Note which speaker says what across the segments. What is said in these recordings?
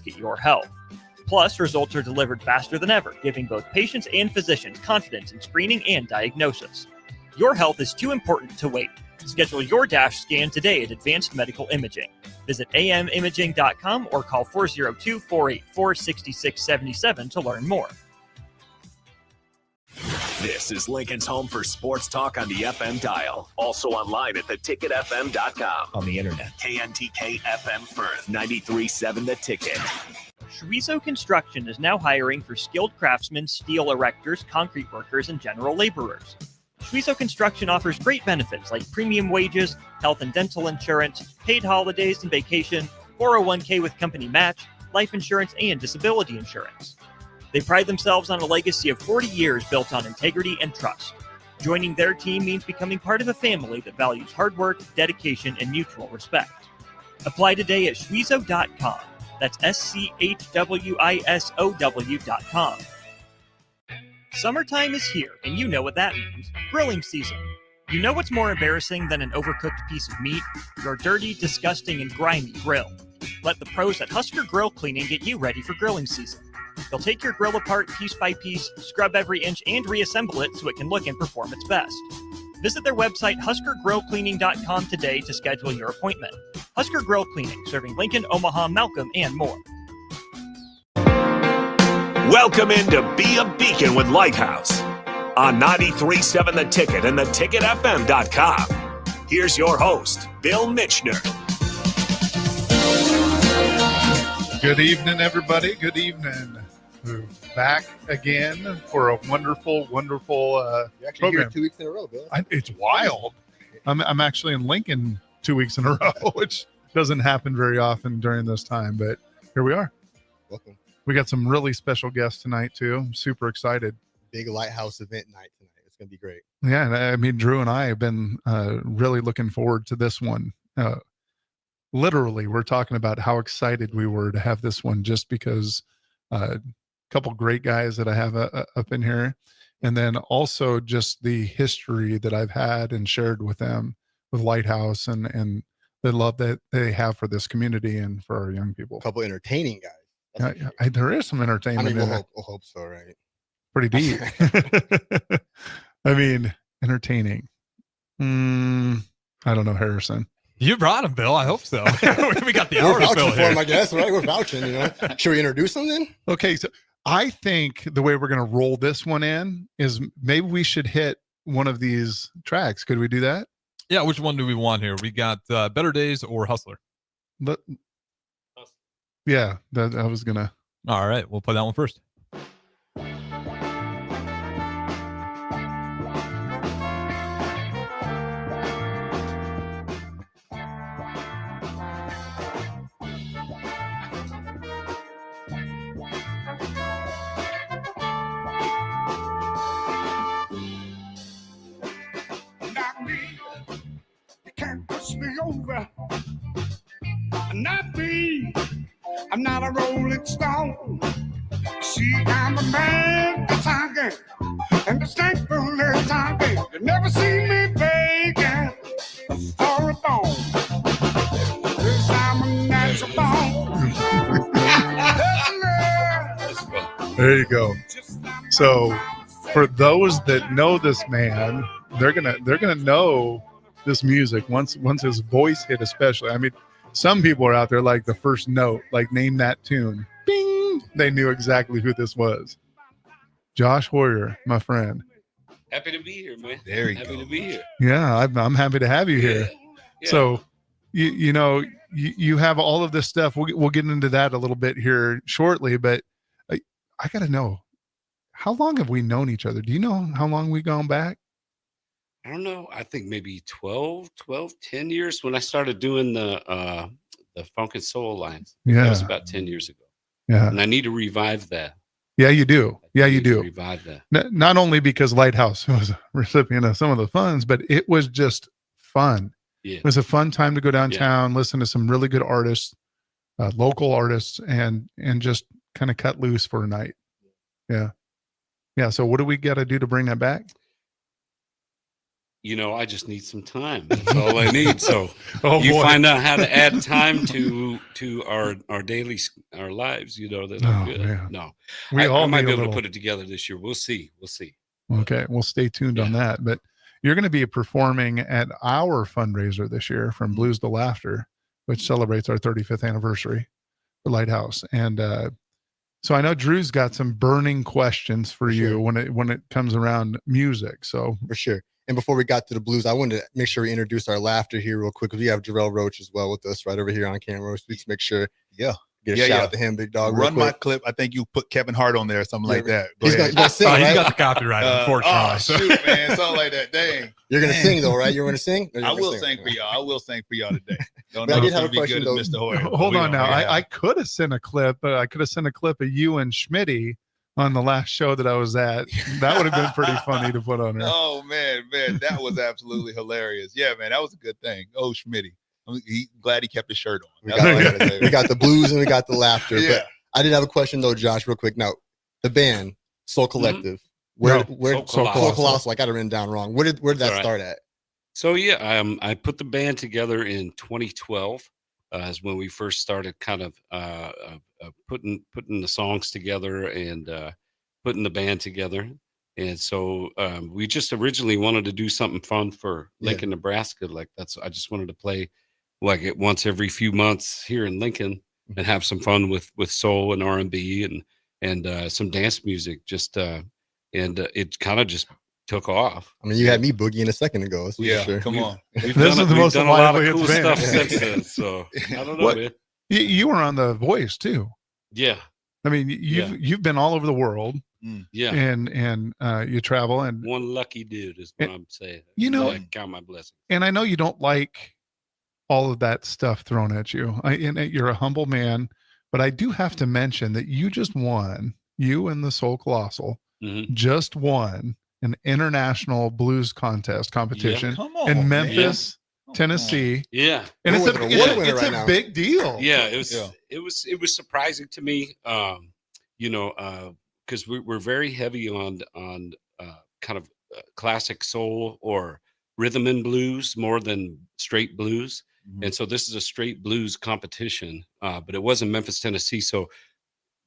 Speaker 1: at your health. Plus, results are delivered faster than ever, giving both patients and physicians confidence in screening and diagnosis. Your health is too important to wait. Schedule your DASH scan today at Advanced Medical Imaging. Visit amimaging.com or call 402-484-6677 to learn more.
Speaker 2: This is Lincoln's home for sports talk on the FM dial. Also online at theticketfm.com. On the internet. KNTK FM Firth, 93.7 The Ticket.
Speaker 1: Chorizo Construction is now hiring for skilled craftsmen, steel erectors, concrete workers, and general laborers. Chorizo Construction offers great benefits like premium wages, health and dental insurance, paid holidays and vacation, 401k with company match, life insurance, and disability insurance. They pride themselves on a legacy of 40 years built on integrity and trust. Joining their team means becoming part of a family that values hard work, dedication, and mutual respect. Apply today at schwizo.com. That's schwisow.com. Summertime is here, and you know what that means. Grilling season. You know what's more embarrassing than an overcooked piece of meat? Your dirty, disgusting, and grimy grill. Let the pros at Husker Grill Cleaning get you ready for grilling season. They'll take your grill apart piece by piece, scrub every inch, and reassemble it so it can look and perform its best. Visit their website, huskergrillcleaning.com today to schedule your appointment. Husker Grill Cleaning, serving Lincoln, Omaha, Malcolm, and more.
Speaker 2: Welcome in to Be a Beacon with Lighthouse on 93.7 The Ticket and theticketfm.com. Here's your host, Bill Michener.
Speaker 3: Good evening, everybody. Good evening. We're back again for a wonderful, wonderful
Speaker 4: You're actually
Speaker 3: program.
Speaker 4: here 2 weeks in a row, Bill.
Speaker 3: It's wild. I'm actually in Lincoln 2 weeks in a row, which doesn't happen very often during this time, but here we are.
Speaker 4: Welcome.
Speaker 3: We got some really special guests tonight, too. I'm super excited.
Speaker 4: Big Lighthouse event night tonight. It's going to be great.
Speaker 3: Yeah, and I mean, Drew and I have been really looking forward to this one. Literally, we're talking about how excited we were to have this one just because a couple great guys that I have up in here. And then also just the history that I've had and shared with them with Lighthouse and the love that they have for this community and for our young people.
Speaker 4: A couple entertaining guys.
Speaker 3: There is some entertainment.
Speaker 4: We'll hope so, right?
Speaker 3: Pretty deep. I mean, entertaining. I don't know, Harrison.
Speaker 5: You brought him, Bill. I hope so. We got the
Speaker 4: We're
Speaker 5: hour to
Speaker 4: vouching
Speaker 5: fill
Speaker 4: for
Speaker 5: here.
Speaker 4: him, I guess, right? We're vouching, you know. Should we introduce him then?
Speaker 3: Okay, so I think the way we're going to roll this one in is maybe we should hit one of these tracks. Could we do that?
Speaker 5: Yeah, which one do we want here? We got Better Days or Hustler?
Speaker 3: Yeah, that I was going to.
Speaker 5: All right, we'll play that one first.
Speaker 6: Me over. Not me. I'm not a rolling stone. See, I'm a man that's hungry, and as thankful as I am. You never see me begging for a bone. 'Cause I'm a natural bone.
Speaker 3: There you go. So, for those that know this man, they're gonna know this music once his voice hit, especially. I mean, some people are out there like the first note, like name that tune, bing, they knew exactly who this was. Josh Hoyer, my friend.
Speaker 7: Happy to be here, man.
Speaker 4: There you
Speaker 7: Happy
Speaker 4: go.
Speaker 7: to be here.
Speaker 3: Yeah, I'm happy to have you here.
Speaker 7: Yeah.
Speaker 3: So you know you have all of this stuff. We'll get into that a little bit here shortly, but I gotta know, how long have we known each other? Do you know how long we've gone back?
Speaker 7: I don't know. I think maybe 10 years when I started doing the Funk and Soul Alliance.
Speaker 3: Yeah.
Speaker 7: That was about 10 years ago.
Speaker 3: Yeah.
Speaker 7: And I need to revive that.
Speaker 3: Yeah, you do. Yeah, you do.
Speaker 7: Revive that.
Speaker 3: Not only because Lighthouse was a recipient of some of the funds, but it was just fun.
Speaker 7: Yeah.
Speaker 3: It was a fun time to go downtown, listen to some really good artists, local artists, and just kind of cut loose for a night. Yeah. Yeah. So what do we got to do to bring that back?
Speaker 7: I just need some time. That's all I need. So
Speaker 3: Oh,
Speaker 7: you
Speaker 3: boy.
Speaker 7: find out how to add time to our daily our lives. That are good.
Speaker 3: Man.
Speaker 7: No,
Speaker 3: We
Speaker 7: I
Speaker 3: all
Speaker 7: might
Speaker 3: need
Speaker 7: be
Speaker 3: a
Speaker 7: able
Speaker 3: little.
Speaker 7: to put it together this year. We'll see.
Speaker 3: Okay, we'll stay tuned on that. But you're going to be performing at our fundraiser this year, From Blues to Laughter, which celebrates our 35th anniversary for Lighthouse. And so I know Drew's got some burning questions for you
Speaker 4: sure.
Speaker 3: when it comes around music. So
Speaker 4: For sure. And before we got to the blues, I wanted to make sure we introduce our laughter here real quick, because we have Jarrell Roach as well with us right over here on camera. So let's make sure. Get a shout out to him, big dog.
Speaker 8: Run my clip. I think you put Kevin Hart on there or something like that.
Speaker 4: He's gonna sing, right?
Speaker 5: He's got the copyright, unfortunately.
Speaker 8: Oh, shoot, man. Something like that. Dang.
Speaker 4: You're going to sing, though, right? You're going to sing?
Speaker 8: I will sing for y'all. I will sing for y'all today. Don't
Speaker 4: But
Speaker 8: know
Speaker 4: I did
Speaker 8: if
Speaker 4: have
Speaker 8: it'll
Speaker 4: a
Speaker 8: be
Speaker 4: question,
Speaker 8: good as
Speaker 4: though.
Speaker 8: Mr. Hoyer.
Speaker 3: hold on now. I could have sent a clip, but I could have sent a clip of you and Schmitty on the last show that I was at. That would have been pretty funny to put on there.
Speaker 8: Oh, man. That was absolutely hilarious. Yeah, man. That was a good thing. Oh, Schmitty. Glad he kept his shirt on.
Speaker 4: We got the blues and we got the laughter.
Speaker 8: Yeah.
Speaker 4: But I did have a question, though, Josh, real quick. Now, the band, Soul Collective. Where
Speaker 7: Soul
Speaker 4: Colossal? I got it written down wrong. Where did that start at?
Speaker 7: So I put the band together in 2012, as when we first started kind of putting the songs together and putting the band together. And so we just originally wanted to do something fun for Lincoln, Nebraska. I just wanted to play like it once every few months here in Lincoln and have some fun with soul and R&B and some dance music. And it kind of just took off.
Speaker 4: I mean, you had me boogieing a second ago.
Speaker 8: Yeah, come on.
Speaker 7: We've
Speaker 3: This
Speaker 7: done,
Speaker 3: is the
Speaker 7: we've
Speaker 3: most
Speaker 7: done a lot of
Speaker 3: lively
Speaker 7: cool
Speaker 3: it's been.
Speaker 7: stuff since then. So I don't know,
Speaker 3: What?
Speaker 7: man.
Speaker 3: You were on The Voice too.
Speaker 7: Yeah.
Speaker 3: I mean, you've been all over the world.
Speaker 7: Yeah.
Speaker 3: And you travel, and
Speaker 7: one lucky dude is what I'm saying. I count my blessings.
Speaker 3: And I know you don't like all of that stuff thrown at you. And you're a humble man, but I do have to mention that you just won. You and the Soul Colossal just won an international blues competition in Memphis, Tennessee.
Speaker 7: Yeah,
Speaker 3: and it's a big deal.
Speaker 7: Yeah, it was surprising to me. Because we're very heavy on kind of classic soul or rhythm and blues more than straight blues. And so this is a straight blues competition, but it was in Memphis, Tennessee. So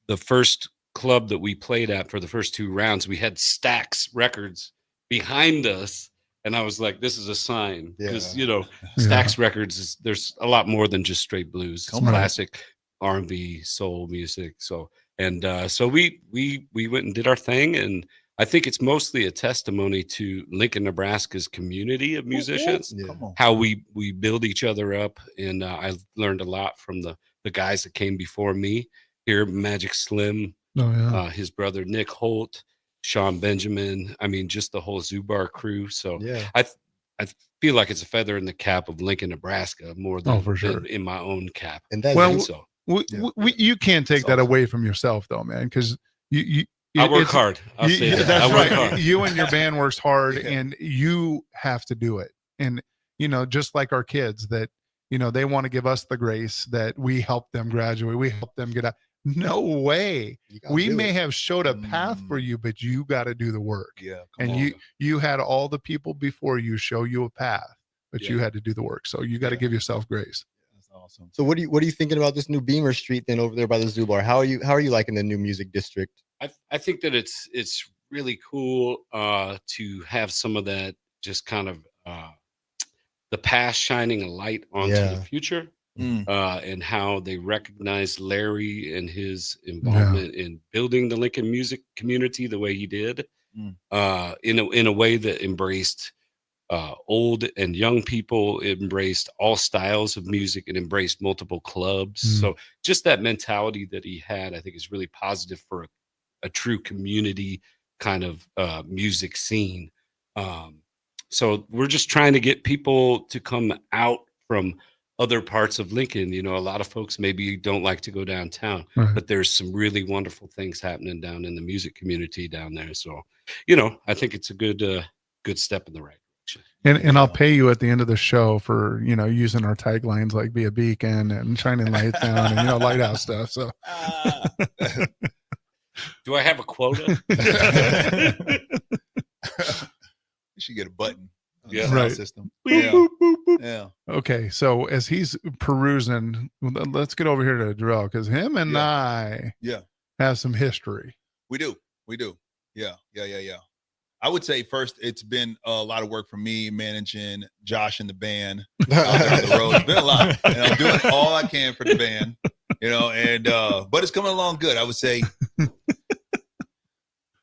Speaker 7: the first club that we played at for the first two rounds, we had Stax Records behind us. And I was like, this is a sign, because, Stax Records there's a lot more than just straight blues. It's classic R&B, soul music. So we went and did our thing. And I think it's mostly a testimony to Lincoln, Nebraska's community of musicians, how we build each other up. And I learned a lot from the guys that came before me here, Magic Slim, his brother Nick Holt, Sean Benjamin. I mean, just the whole Zubar crew. So I feel like it's a feather in the cap of Lincoln, Nebraska, more than, than in my own cap.
Speaker 4: And that's
Speaker 3: you can't take that away from yourself, though, man, because
Speaker 7: I work hard. I'll say that.
Speaker 3: That's
Speaker 7: I work
Speaker 3: right.
Speaker 7: hard.
Speaker 3: You and your band works hard, and you have to do it. And just like our kids, that they want to give us the grace that we help them graduate, we help them get out. No way. We may have showed a path for you, but you got to do the work.
Speaker 8: Yeah.
Speaker 3: And you had all the people before you show you a path, but you had to do the work. So you got to give yourself grace.
Speaker 8: That's awesome.
Speaker 4: So what are you thinking about this new Beamer Street then over there by the Zubar? How are you liking the new music district?
Speaker 7: I think that it's really cool to have some of that, just kind of the past shining a light onto the future. And how they recognize Larry and his involvement in building the Lincoln music community the way he did, in a way that embraced old and young people, embraced all styles of music, and embraced multiple clubs. So just that mentality that he had, I think, is really positive for a true community kind of music scene. So we're just trying to get people to come out from other parts of Lincoln. A lot of folks maybe don't like to go downtown, but there's some really wonderful things happening down in the music community down there. So, I think it's a good step in the right direction.
Speaker 3: And I'll pay you at the end of the show for, using our taglines like "Be a Beacon" and "Shining Lights Down" and, Lighthouse stuff. So
Speaker 7: do I have a quota?
Speaker 8: You should get a button.
Speaker 7: Yeah.
Speaker 8: the sound
Speaker 3: Right.
Speaker 8: system.
Speaker 3: Boop,
Speaker 8: Yeah.
Speaker 3: boop, boop, boop.
Speaker 8: Yeah.
Speaker 3: Okay, so as he's perusing, let's get over here to Jarrell because him and
Speaker 8: Yeah.
Speaker 3: I
Speaker 8: Yeah.
Speaker 3: have some history.
Speaker 8: We do. Yeah. I would say first, it's been a lot of work for me managing Josh and the band out there on the road. It's been a lot, and I'm doing all I can for the band, and but it's coming along good. I would say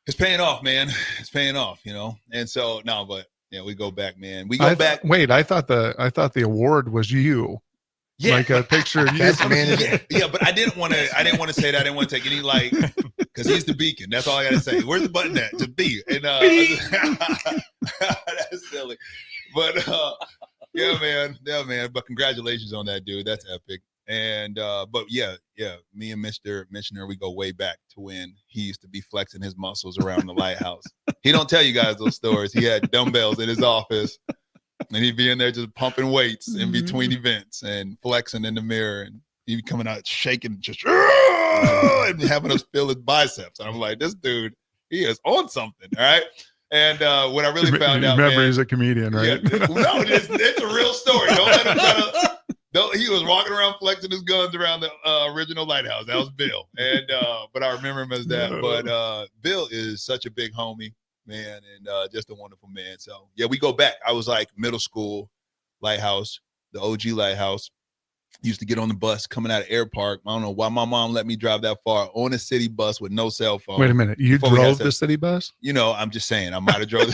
Speaker 8: it's paying off, man. It's paying off, And so no, but yeah, we go back, man. We go back.
Speaker 3: Wait, I thought the award was you.
Speaker 8: Yeah,
Speaker 3: like a picture of you.
Speaker 4: Best manager.
Speaker 8: Yeah, but I didn't want to say that. I didn't want to take any because he's the beacon. That's all I gotta say. Where's the button at? To be. And that's silly. But yeah, man. But congratulations on that, dude. That's epic. And but yeah, me and Mr. Michener, we go way back to when he used to be flexing his muscles around the Lighthouse. He don't tell you guys those stories. He had dumbbells in his office. And he'd be in there just pumping weights in between events and flexing in the mirror. And he'd be coming out shaking, just and having us feel his biceps. And I'm like, this dude, he is on something. All right. And when I really found out,
Speaker 3: remember, he's a comedian, right?
Speaker 8: Yeah, no, it's a real story. Don't let him he was walking around flexing his guns around the original Lighthouse. That was Bill. And but I remember him as that. But Bill is such a big homie. Man, and just a wonderful man. So yeah, we go back. I was like middle school, Lighthouse, the OG Lighthouse. Used to get on the bus coming out of Air Park. I don't know why my mom let me drive that far on a city bus with no cell phone.
Speaker 3: Wait a minute, you drove the city bus?
Speaker 8: I'm just saying I might have drove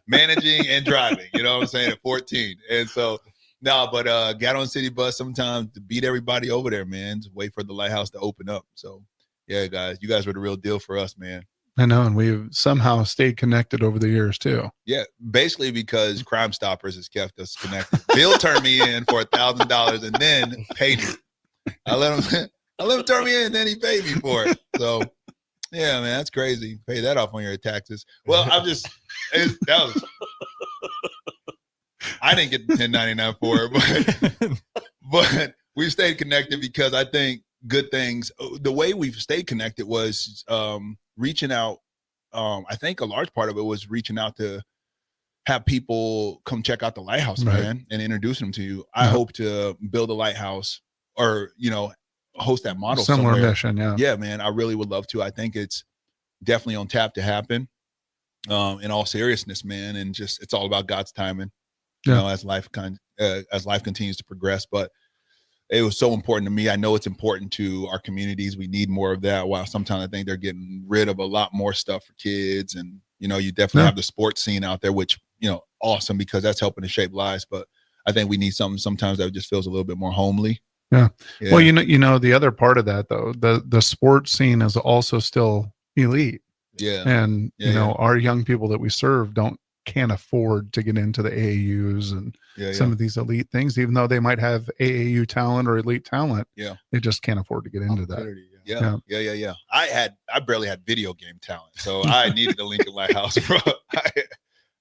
Speaker 8: managing and driving. You know what I'm saying at 14. And so but got on city bus sometimes to beat everybody over there, man. Just wait for the Lighthouse to open up. So yeah, guys, you guys were the real deal for us, man.
Speaker 3: I know, and we've somehow stayed connected over the years too.
Speaker 8: Yeah, basically because Crime Stoppers has kept us connected. Bill turned me in for $1,000 and then paid me. I let him turn me in, and then he paid me for it. So, yeah, man, that's crazy. Pay that off on your taxes. Well, I didn't get the 1099 for it, but we stayed connected because I think good things. The way we've stayed connected was reaching out. I think a large part of it was reaching out to have people come check out the Lighthouse, man, and introduce them to you. I hope to build a Lighthouse or, host that model.
Speaker 3: Similar
Speaker 8: somewhere.
Speaker 3: mission, yeah.
Speaker 8: Yeah, man, I really would love to. I think it's definitely on tap to happen in all seriousness, man. And just, it's all about God's timing, as life continues to progress. But it was so important to me. I know it's important to our communities. We need more of that. While sometimes I think they're getting rid of a lot more stuff for kids. And, you definitely have the sports scene out there, which, awesome because that's helping to shape lives. But I think we need something sometimes that just feels a little bit more homely.
Speaker 3: Yeah. Well, the other part of that though, the sports scene is also still elite.
Speaker 8: Yeah.
Speaker 3: And, our young people that we serve can't afford to get into the AAUs and some of these elite things, even though they might have AAU talent or elite talent. Yeah. They just can't afford to get into that.
Speaker 8: Yeah. I barely had video game talent. So I needed the Lincoln Lighthouse, bro.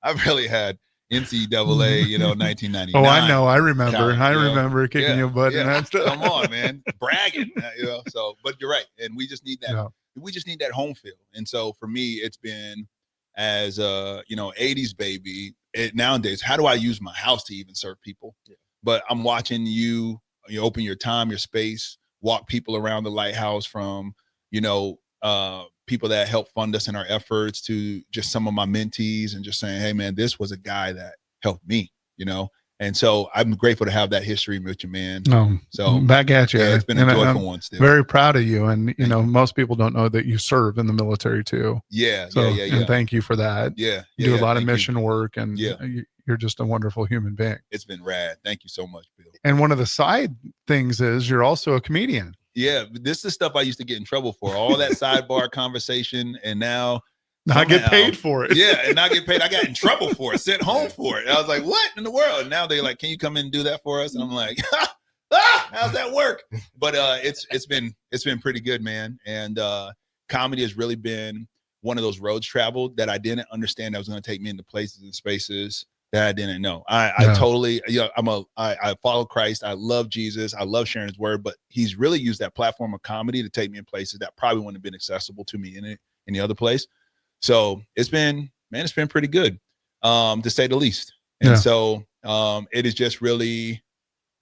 Speaker 8: I barely had NCAA, 1999.
Speaker 3: Oh, I know. I remember. Talent, I remember kicking your butt and that stuff.
Speaker 8: Come on, man. Bragging. So, but you're right. And we just need that. Yeah. We just need that home feel. And so for me, it's been as 80s baby. Nowadays, how do I use my house to even serve people? Yeah. But I'm watching you open your time, your space, walk people around the Lighthouse from, people that help fund us in our efforts to just some of my mentees and just saying, hey, man, this was a guy that helped me, And so I'm grateful to have that history with you, man. So
Speaker 3: back at you.
Speaker 8: Yeah, it's been a joyful one still.
Speaker 3: Very proud of you. And, most people don't know that you serve in the military too.
Speaker 8: Yeah.
Speaker 3: So, and thank you for that.
Speaker 8: Yeah.
Speaker 3: You do a lot of mission work and you're just a wonderful human being.
Speaker 8: It's been rad. Thank you so much, Bill.
Speaker 3: And one of the side things is you're also a comedian.
Speaker 8: Yeah. This is stuff I used to get in trouble for. All that sidebar conversation. And now
Speaker 3: I get paid for it.
Speaker 8: Yeah, and not get paid. I got in trouble for it, sent home for it. I was like, what in the world? And now they're like, can you come in and do that for us? And I'm like, how's that work? But it's been pretty good, man. And comedy has really been one of those roads traveled that I didn't understand that was going to take me into places and spaces that I didn't know. I totally, I follow Christ. I love Jesus. I love sharing his word, but he's really used that platform of comedy to take me in places that probably wouldn't have been accessible to me in any other place. So it's been pretty good. to say the least. And so it is just really,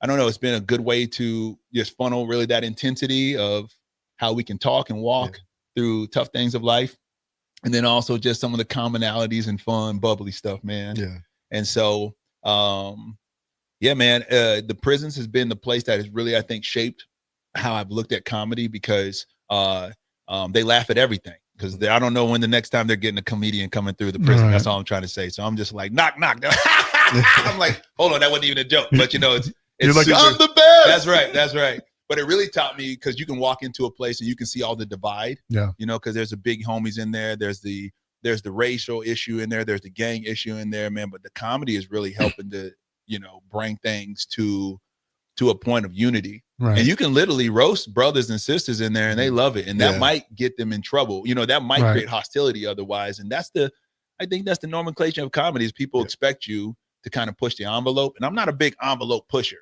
Speaker 8: I don't know, it's been a good way to just funnel really that intensity of how we can talk and walk through tough things of life. And then also just some of the commonalities and fun, bubbly stuff, man.
Speaker 4: Yeah.
Speaker 8: And so, yeah, man, the prisons has been the place that has really, I think, shaped how I've looked at comedy, because they laugh at everything. Because I don't know when the next time they're getting a comedian coming through the prison. Right. That's all I'm trying to say. So I'm just like, knock, knock. I'm like, hold on, that wasn't even a joke. But, you know, it's
Speaker 3: You're like,
Speaker 8: super,
Speaker 3: I'm the best.
Speaker 8: That's right. That's right. But it really taught me, because you can walk into a place and you can see all the divide.
Speaker 3: Yeah.
Speaker 8: You know, because there's the big homies in there. There's the racial issue in there. There's the gang issue in there, man. But the comedy is really helping to, you know, bring things to a point of unity.
Speaker 3: Right.
Speaker 8: And you can literally roast brothers and sisters in there and they love it. And that might get them in trouble. You know, that might create hostility otherwise. And I think that's the nomenclature of comedy, is people expect you to kind of push the envelope. And I'm not a big envelope pusher.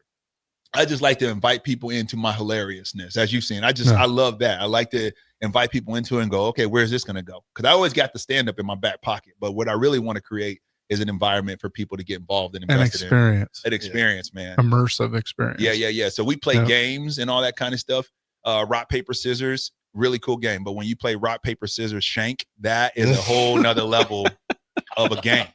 Speaker 8: I just like to invite people into my hilariousness. As you've seen, I love that. I like to invite people into it and go, okay, where's this going to go? Because I always got the stand up in my back pocket. But what I really want to create is an environment for people to get involved and invested in. An experience, man.
Speaker 3: Immersive experience.
Speaker 8: Yeah. So we play games and all that kind of stuff. Rock, paper, scissors, really cool game. But when you play rock, paper, scissors, shank, that is a whole nother level of a game.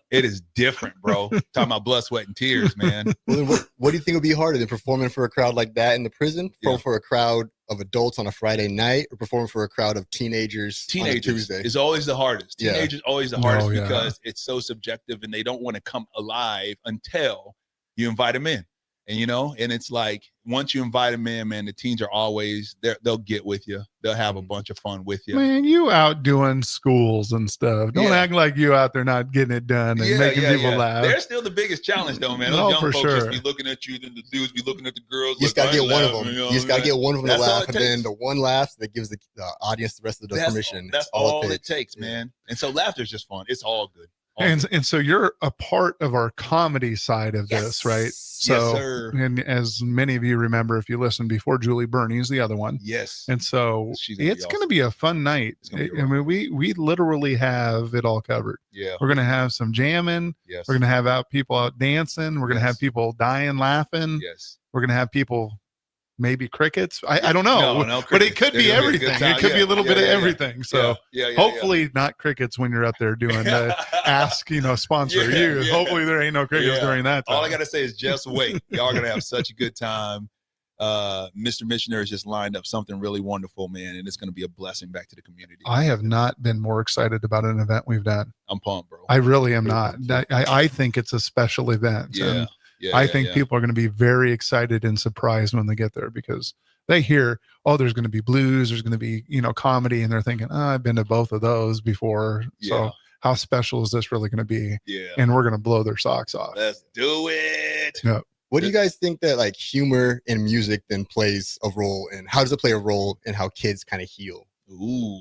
Speaker 8: It is different, bro. Talking about blood, sweat, and tears, man.
Speaker 4: Well, then what do you think would be harder than performing for a crowd like that in the prison, performing for a crowd of adults on a Friday night, or performing for a crowd of teenagers on a Tuesday?
Speaker 8: Is always the hardest. Teenagers always the hardest because it's so subjective and they don't want to come alive until you invite them in. And, you know, and it's like, once you invite them in, man, the teens are always there. They'll get with you. They'll have a bunch of fun with you.
Speaker 3: Man, you out doing schools and stuff. Don't act like you out there not getting it done and making people laugh.
Speaker 8: They're still the biggest challenge, though, man. Those young folks just be looking at you, then the dudes be looking at the girls.
Speaker 4: You just got to get one of them. You just got to get one of them to laugh, and then the one laughs that gives the audience the rest of the permission.
Speaker 8: That's all it takes, man. And so laughter is just fun. It's all good.
Speaker 3: And so you're a part of our comedy side of this, right? So,
Speaker 8: sir.
Speaker 3: And as many of you remember, if you listened before, Julie Burney's the other one.
Speaker 8: Yes.
Speaker 3: And so it's going to be a fun night. I mean, we literally have it all covered.
Speaker 8: Yeah.
Speaker 3: We're going to have some jamming.
Speaker 8: Yes.
Speaker 3: We're going to have people out dancing. We're going to have people dying, laughing.
Speaker 8: Yes.
Speaker 3: We're going to have people, maybe crickets. I don't know,
Speaker 8: no
Speaker 3: but it could be everything. It could be a little bit of everything. So hopefully not crickets when you're up there doing the ask, sponsor you. Hopefully there ain't no crickets during that time.
Speaker 8: All I got to say is just wait. Y'all are going to have such a good time. Mr. Michener has just lined up something really wonderful, man. And it's going to be a blessing back to the community.
Speaker 3: I have not been more excited about an event we've done.
Speaker 8: I'm pumped, bro.
Speaker 3: I really am not. I think it's a special event.
Speaker 8: Yeah.
Speaker 3: I think people are going to be very excited and surprised when they get there, because they hear, oh, there's going to be blues, there's going to be, comedy, and they're thinking, oh, I've been to both of those before. So how special is this really going to be?
Speaker 8: Yeah.
Speaker 3: And we're going to blow their socks off.
Speaker 8: Let's do it.
Speaker 3: Yeah.
Speaker 4: What do you guys think that like humor in music then plays a role in? How does it play a role in how kids kind of heal?
Speaker 8: Ooh,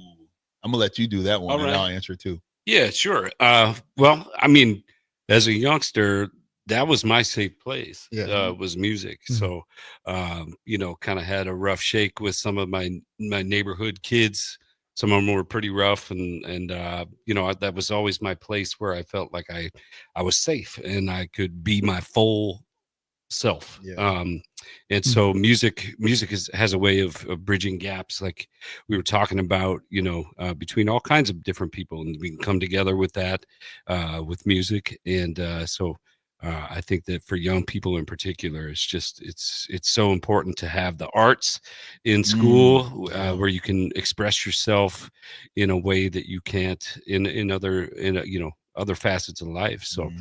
Speaker 8: I'm gonna let you do that one, and I'll answer too.
Speaker 7: Yeah, sure. Well, I mean, as a youngster, that was my safe place. Was music. So, kind of had a rough shake with some of my neighborhood kids. Some of them were pretty rough, and that was always my place where I felt like I was safe and I could be my full self. And so music has a way of bridging gaps, like we were talking about, between all kinds of different people, and we can come together with that, with music. And so I think that for young people in particular, it's so important to have the arts in school, where you can express yourself in a way that you can't in other facets of life. So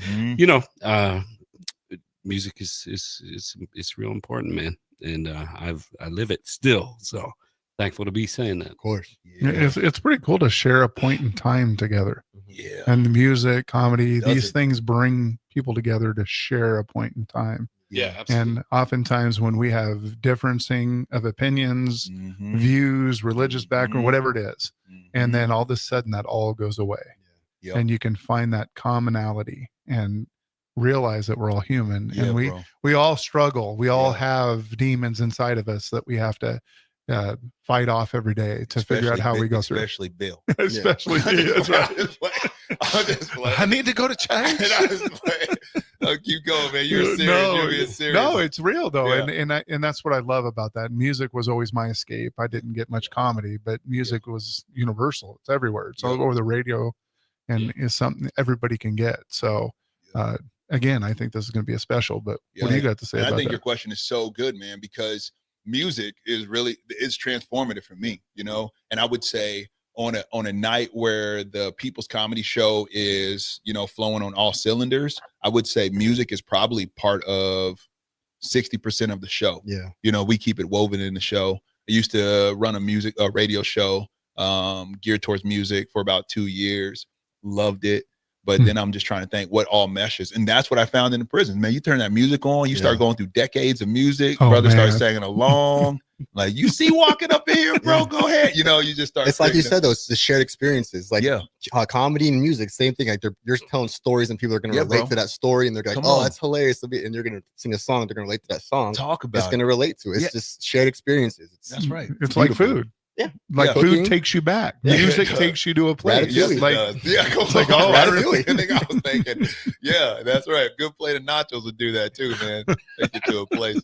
Speaker 7: music is real important, man, and I live it still. So thankful to be saying that.
Speaker 4: Of course,
Speaker 3: it's pretty cool to share a point in time together.
Speaker 8: Yeah,
Speaker 3: and the music, comedy, these things bring people together to share a point in time.
Speaker 7: Yeah, absolutely.
Speaker 3: And oftentimes when we have differencing of opinions, views, religious background, whatever it is, and then all of a sudden that all goes away, and you can find that commonality and realize that we're all human, and we all struggle. We all have demons inside of us that we have to fight off every day to figure out how we go through.
Speaker 8: Especially Bill.
Speaker 3: Especially me. That's right.
Speaker 8: I'm just playing.
Speaker 3: I need to go to church.
Speaker 8: I was playing. Oh, keep going, man. You're serious. You're being serious.
Speaker 3: No, it's real though,
Speaker 8: Yeah.
Speaker 3: and that's what I love about that. Music was always my escape. I didn't get much comedy, but music was universal. It's everywhere. It's all over the radio, and it's something everybody can get. So, again, I think this is going to be a special. But what do you got to say about that?
Speaker 8: I think your question is so good, man, because music is transformative for me, and I would say on a night where the People's Comedy Show is, flowing on all cylinders, I would say music is probably part of 60% of the show.
Speaker 4: Yeah.
Speaker 8: We keep it woven in the show. I used to run a radio show geared towards music for about 2 years. Loved it. But then I'm just trying to think what all meshes. And that's what I found in the prison, man. You turn that music on, you start going through decades of music. Brothers start singing along. Like, you see walking up in here, bro, go ahead. You just start.
Speaker 4: It's like you said, though, it's the shared experiences. Like comedy and music, same thing. Like you're telling stories and people are going to relate to that story. And they're like, that's hilarious. And you're going to sing a song. They're going to relate to that song.
Speaker 8: Talk about
Speaker 4: it's going to relate to it. It's just shared experiences.
Speaker 8: That's right.
Speaker 3: It's like food.
Speaker 4: Yeah.
Speaker 3: Like food takes you back. Music takes you to a place.
Speaker 8: Yes,
Speaker 3: like,
Speaker 8: it's like, I was thinking, yeah, that's right. A good plate of nachos would do that too, man. Take you to a place.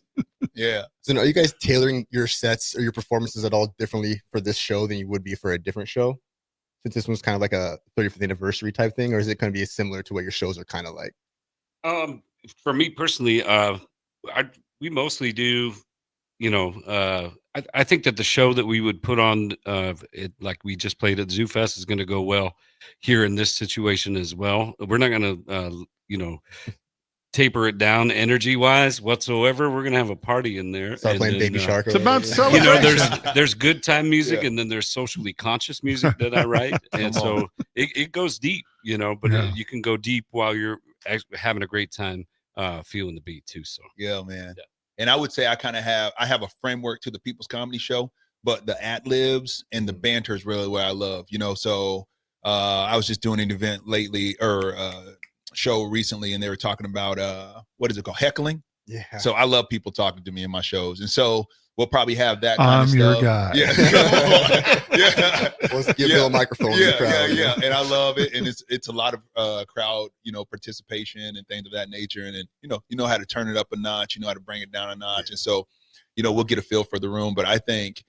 Speaker 8: Yeah.
Speaker 4: So are you guys tailoring your sets or your performances at all differently for this show than you would be for a different show? Since this one's kind of like a 35th anniversary type thing, or is it going to be similar to what your shows are kind of like?
Speaker 7: For me personally, we mostly do, I think that the show that we would put on, like we just played at Zoo Fest, is going to go well here in this situation as well. We're not going to, taper it down energy-wise whatsoever. We're going to have a party in there.
Speaker 4: Start playing Baby Shark.
Speaker 3: It's about celebration.
Speaker 7: There's good time music, and then there's socially conscious music that I write, and so it goes deep, but you can go deep while you're having a great time feeling the beat too. So
Speaker 8: yeah, man. Yeah. And I would say I have a framework to the People's Comedy Show, but the ad-libs and the banter is really what I love, So I was just doing an event lately or show recently, and they were talking about what is it called? Heckling.
Speaker 4: Yeah.
Speaker 8: So I love people talking to me in my shows. And so we'll probably have that
Speaker 3: kind
Speaker 8: of
Speaker 3: stuff. I'm your guy.
Speaker 8: Yeah. Yeah.
Speaker 4: Let's give Bill a microphone.
Speaker 8: Yeah. And I love it. And it's a lot of crowd, participation and things of that nature. And then, you know how to turn it up a notch, you know how to bring it down a notch. And so, we'll get a feel for the room. But I think,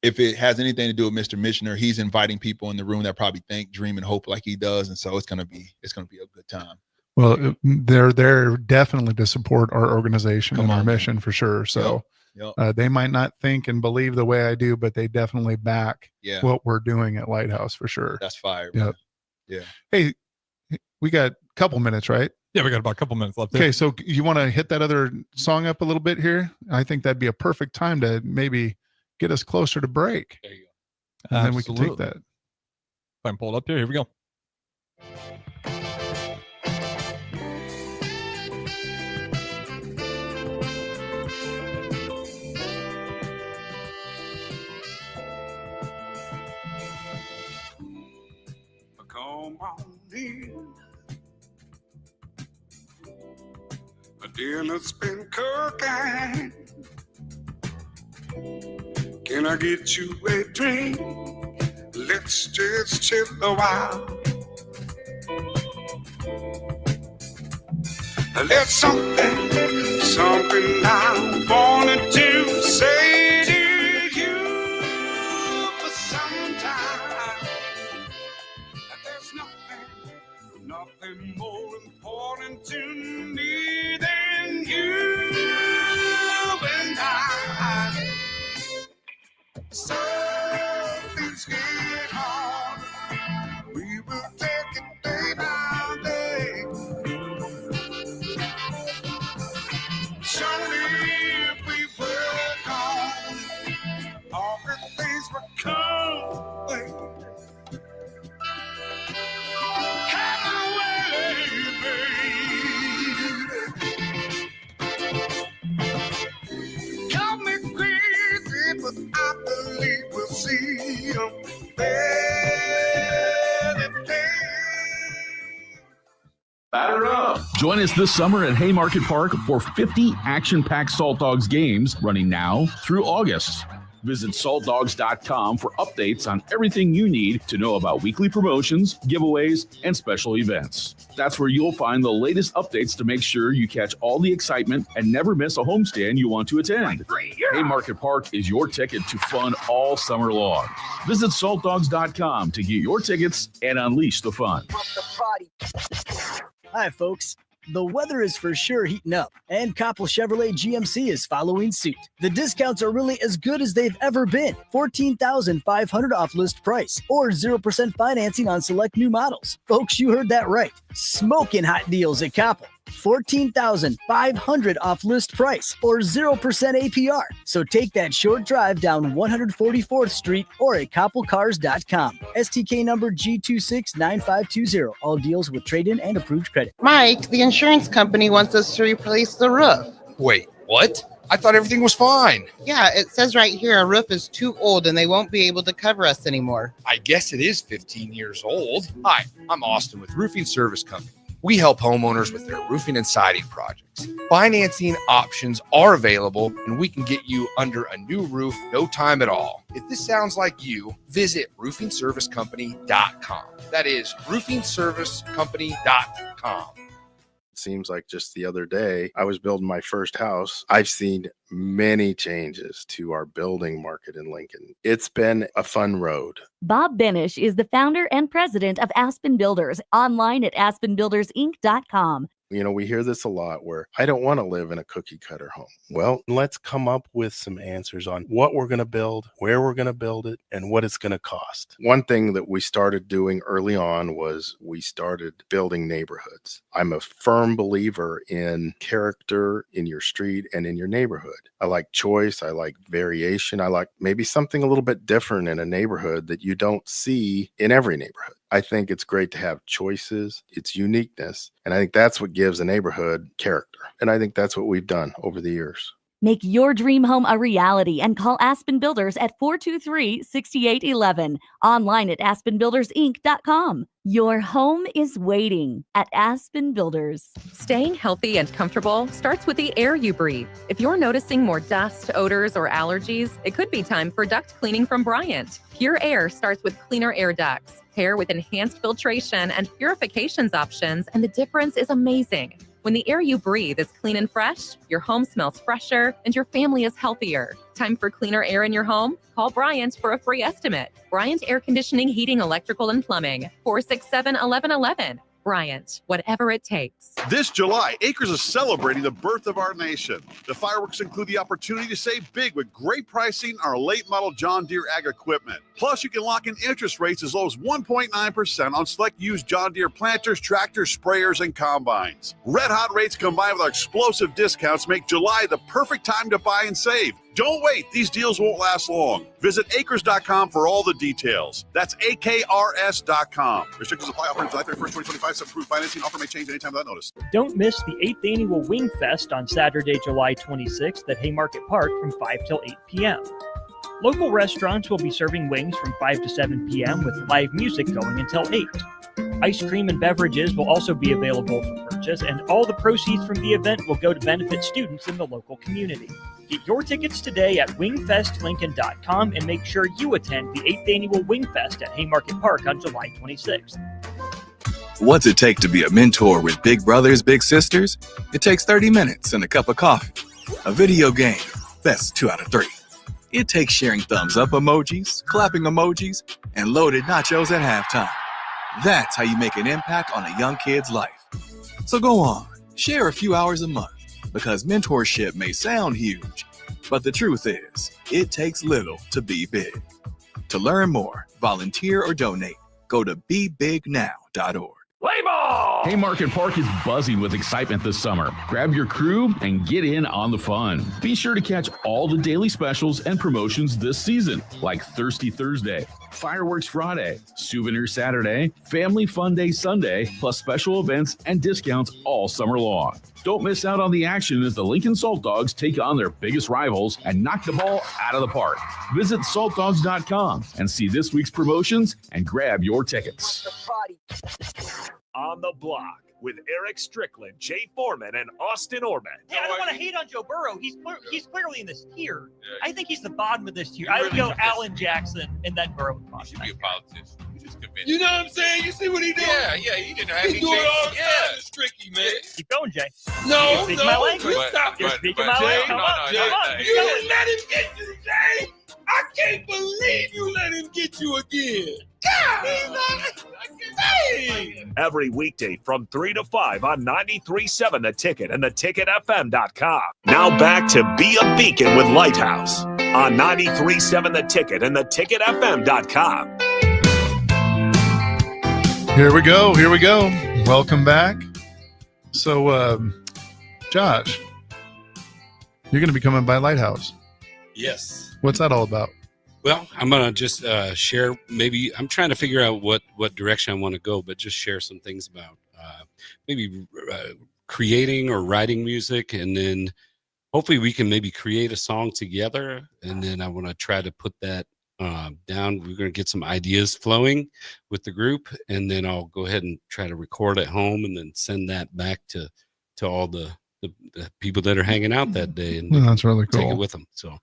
Speaker 8: if it has anything to do with Mr. Michener, he's inviting people in the room that probably think, dream, and hope like he does. And so it's gonna be a good time.
Speaker 3: Well, they're there definitely to support our organization and our mission for sure. So they might not think and believe the way I do, but they definitely back what we're doing at Lighthouse for sure.
Speaker 8: That's fire.
Speaker 3: Yep.
Speaker 8: Yeah.
Speaker 3: Hey, we got a couple minutes, right?
Speaker 5: Yeah, we got about a couple minutes left.
Speaker 3: Okay, so you want to hit that other song up a little bit here? I think that'd be a perfect time to maybe get us closer to break.
Speaker 7: There you go.
Speaker 3: And then we can take that.
Speaker 5: If I can pull it up here. Here we go.
Speaker 6: Come on in. A dinner's been cooking. Can I get you a drink? Let's just chill a while. There's something I wanted to say to you for some time. There's nothing more important to me than you and I. So things get hard. We will take it day by day. Surely if we work on all the things will come away. Come away, baby. Call me crazy, but I believe we'll see a better day.
Speaker 9: Batter up! Join us this summer at Haymarket Park for 50 action-packed Salt Dogs games running now through August. Visit saltdogs.com for updates on everything you need to know about weekly promotions, giveaways, and special events. That's where you'll find the latest updates to make sure you catch all the excitement and never miss a homestand you want to attend. Haymarket Park is your ticket to fun all summer long. Visit saltdogs.com to get your tickets and unleash the fun.
Speaker 10: Hi, folks. The weather is for sure heating up, and Koppel Chevrolet GMC is following suit. The discounts are really as good as they've ever been. $14,500 off list price, or 0% financing on select new models. Folks, you heard that right. Smoking hot deals at Koppel. $14,500 off list price, or 0% APR. So take that short drive down 144th Street or at koppelcars.com. STK number G269520. All deals with trade-in and approved credit.
Speaker 11: Mike, the insurance company wants us to replace the roof.
Speaker 12: Wait, what? I thought everything was fine.
Speaker 11: Yeah, it says right here our roof is too old and they won't be able to cover us anymore.
Speaker 12: I guess it is 15 years old. Hi, I'm Austin with Roofing Service Company. We help homeowners with their roofing and siding projects. Financing options are available, and we can get you under a new roof no time at all. If this sounds like you, visit roofingservicecompany.com. That is roofingservicecompany.com.
Speaker 13: Seems like just the other day, I was building my first house. I've seen many changes to our building market in Lincoln. It's been a fun road.
Speaker 14: Bob Benish is the founder and president of Aspen Builders, online at aspenbuildersinc.com.
Speaker 13: You know, we hear this a lot where I don't want to live in a cookie cutter home. Well, let's come up with some answers on what we're going to build, where we're going to build it, and what it's going to cost. One thing that we started doing early on was we started building neighborhoods. I'm a firm believer in character in your street and in your neighborhood. I like choice. I like variation. I like maybe something a little bit different in a neighborhood that you don't see in every neighborhood. I think it's great to have choices, its uniqueness, and I think that's what gives a neighborhood character. And I think that's what we've done over the years.
Speaker 14: Make your dream home a reality and call Aspen Builders at 423-6811. Online at aspenbuildersinc.com. Your home is waiting at Aspen Builders.
Speaker 15: Staying healthy and comfortable starts with the air you breathe. If you're noticing more dust, odors, or allergies, it could be time for duct cleaning from Bryant. Pure Air starts with cleaner air ducts, pair with enhanced filtration and purifications options, and the difference is amazing. When the air you breathe is clean and fresh, your home smells fresher and your family is healthier. Time for cleaner air in your home? Call Bryant for a free estimate. Bryant Air Conditioning, Heating, Electrical, and Plumbing. 467-1111. Bryant, whatever it takes.
Speaker 16: This July, Acres is celebrating the birth of our nation. The fireworks include the opportunity to save big with great pricing on our late model John Deere ag equipment. Plus, you can lock in interest rates as low as 1.9% on select used John Deere planters, tractors, sprayers, and combines. Red hot rates combined with our explosive discounts make July the perfect time to buy and save. Don't wait. These deals won't last long. Visit acres.com for all the details. That's AKRS.com. Restrictions apply. Offer July 31st, 2025. Some-approved financing. Offer may change anytime without notice.
Speaker 1: Don't miss the 8th Annual Wing Fest on Saturday, July 26th at Haymarket Park from 5 till 8 p.m. Local restaurants will be serving wings from 5 to 7 p.m. with live music going until 8. Ice cream and beverages will also be available for purchase, and all the proceeds from the event will go to benefit students in the local community. Get your tickets today at wingfestlincoln.com and make sure you attend the 8th Annual Wingfest at Haymarket Park on July 26th.
Speaker 17: What's it take to be a mentor with big brothers, big sisters? It takes 30 minutes and a cup of coffee. A video game, that's 2 out of 3. It takes sharing thumbs up emojis, clapping emojis, and loaded nachos at halftime. That's how you make an impact on a young kid's life. So go on, share a few hours a month, because mentorship may sound huge, but the truth is, it takes little to be big. To learn more, volunteer, or donate, go to bebignow.org.
Speaker 9: Play ball! Haymarket Park is buzzing with excitement this summer. Grab your crew and get in on the fun. Be sure to catch all the daily specials and promotions this season, like Thirsty Thursday, Fireworks Friday, Souvenir Saturday, Family Fun Day Sunday, plus special events and discounts all summer long. Don't miss out on the action as the Lincoln Salt Dogs take on their biggest rivals and knock the ball out of the park. Visit saltdogs.com and see this week's promotions and grab your tickets.
Speaker 2: On the block. with Eric Strickland, Jay Foreman, and Austin Orman.
Speaker 1: Hey, I don't want to hate on Joe Burrow. He's clearly in this tier. I think he's the bottom of this tier. I would go Allen Jackson and then Burrow.
Speaker 18: You should be a politician. You just convinced.
Speaker 6: You know what I'm saying? You see what he did?
Speaker 18: Yeah, he didn't have
Speaker 6: He doing all the time. It's tricky, man.
Speaker 1: Keep going, Jay.
Speaker 6: No,
Speaker 1: Speak my language.
Speaker 6: stop
Speaker 1: You're
Speaker 6: it.
Speaker 1: speaking my language. Come on.
Speaker 6: You didn't let him get you, Jay. I can't believe you let him get you again. God, hey.
Speaker 2: Every weekday from 3 to 5 on 93.7 The Ticket and theticketfm.com. Now back to Be a Beacon with Lighthouse on 93.7 The Ticket and theticketfm.com.
Speaker 3: Here we go. Welcome back. So, Josh, you're going to be coming by Lighthouse.
Speaker 7: Yes.
Speaker 3: What's that all about?
Speaker 7: Well, I'm going to just share, maybe I'm trying to figure out what direction I want to go, but just share some things about maybe creating or writing music. And then hopefully we can maybe create a song together. And then I want to try to put that down. We're going to get some ideas flowing with the group. And then I'll go ahead and try to record at home and then send that back to all the people that are hanging out that day. And
Speaker 3: that's really cool.
Speaker 7: Take it with them. So,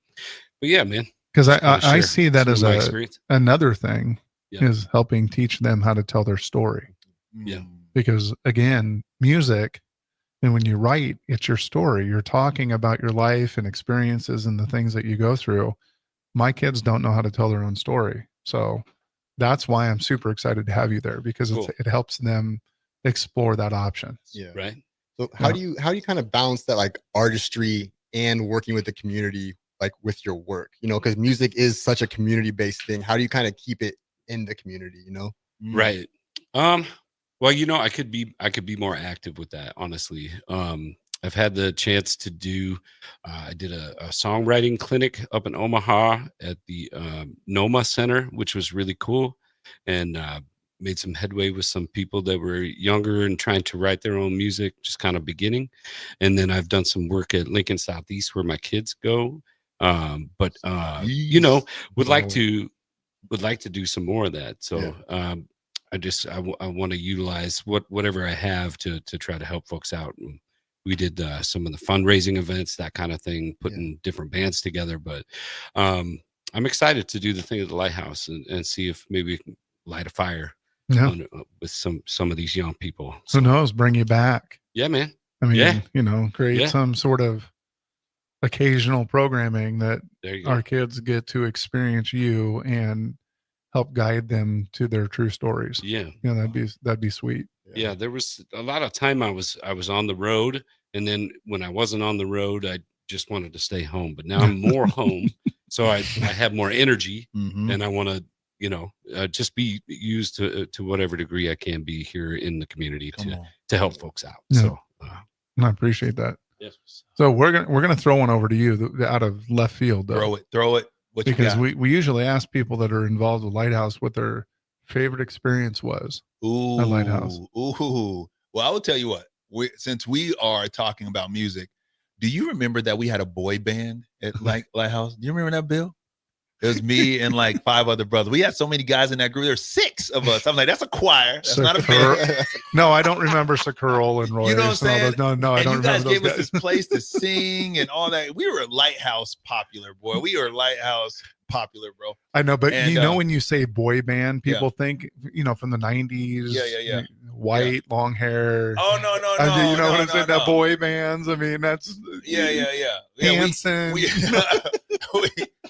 Speaker 7: but yeah, man.
Speaker 3: Because I see that as
Speaker 7: experience.
Speaker 3: another thing
Speaker 7: Yeah.
Speaker 3: is helping teach them how to tell their story.
Speaker 7: Yeah.
Speaker 3: Because again, music, and when you write, it's your story. You're talking about your life and experiences and the things that you go through. My kids don't know how to tell their own story. So that's why I'm super excited to have you there, because it helps them explore that option.
Speaker 4: Yeah.
Speaker 7: Right.
Speaker 4: So how do you kind of balance that, like, artistry and working with the community, like with your work, because music is such a community-based thing. How do you kind of keep it in the community,
Speaker 7: Right. Well, I could be more active with that, honestly. I've had the chance to do, I did a songwriting clinic up in Omaha at the NOMA Center, which was really cool, and made some headway with some people that were younger and trying to write their own music, just kind of beginning. And then I've done some work at Lincoln Southeast where my kids go. But would like to do some more of that. So I want to utilize whatever I have to try to help folks out. And we did some of the fundraising events, that kind of thing, putting different bands together. But I'm excited to do the thing at the Lighthouse and see if maybe we can light a fire with some of these young people.
Speaker 3: Who knows? Bring you back.
Speaker 7: Yeah, man.
Speaker 3: I mean, create some sort of occasional programming that our kids get to experience you and help guide them to their true stories.
Speaker 7: Yeah.
Speaker 3: That'd be sweet.
Speaker 7: Yeah. There was a lot of time I was on the road, and then when I wasn't on the road, I just wanted to stay home, but now I'm more home. So I have more energy, and I want to, just be used to whatever degree I can be here in the community to help folks out.
Speaker 3: Yeah.
Speaker 7: So
Speaker 3: I appreciate that.
Speaker 7: Yes.
Speaker 3: So we're gonna throw one over to you out of left field, though.
Speaker 8: Throw it. What you
Speaker 3: because
Speaker 8: got?
Speaker 3: we usually ask people that are involved with Lighthouse what their favorite experience was at Lighthouse.
Speaker 8: Ooh. Well, I will tell you what. Since we are talking about music, do you remember that we had a boy band at Lighthouse? Do you remember that, Bill? It was me and like 5 other brothers. We had so many guys in that group. There's 6 of us. I'm like, that's a choir. That's not a band.
Speaker 3: No, I don't remember Curl and Roy.
Speaker 8: You know what I'm saying?
Speaker 3: No, I
Speaker 8: and
Speaker 3: don't
Speaker 8: you guys
Speaker 3: remember
Speaker 8: gave
Speaker 3: those
Speaker 8: us
Speaker 3: guys.
Speaker 8: this place to sing and all that. We were Lighthouse popular, boy. We were Lighthouse popular, bro.
Speaker 3: I know, but
Speaker 8: And,
Speaker 3: when you say boy band, people think, from the 90s.
Speaker 8: Yeah.
Speaker 3: White, long hair.
Speaker 8: Oh, no.
Speaker 3: You know what I'm saying? That boy bands. I mean, that's.
Speaker 8: Yeah.
Speaker 3: Hanson.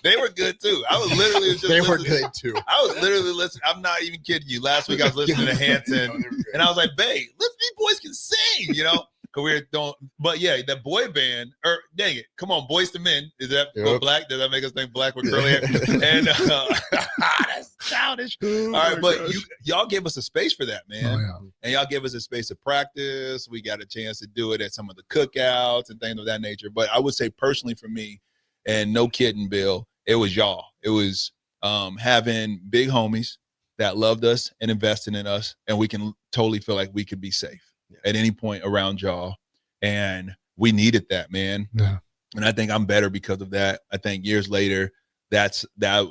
Speaker 8: They were good too. I was literally just
Speaker 4: They were
Speaker 8: listening.
Speaker 4: good too.
Speaker 8: I was literally listening. I'm not even kidding you. Last week I was listening to Hanson, and I was like, "Babe, these boys can sing," Cause we don't. But yeah, that boy band. Or dang it, come on, Boys to Men. Is that black? Does that make us think black with curly hair? And that's childish. All right, but y'all gave us a space for that, man. And y'all gave us a space to practice. We got a chance to do it at some of the cookouts and things of that nature. But I would say personally for me, and no kidding, Bill, it was y'all. It was having big homies that loved us and invested in us, and we can totally feel like we could be safe at any point around y'all. And we needed that, man.
Speaker 3: Yeah.
Speaker 8: And I think I'm better because of that. I think years later, that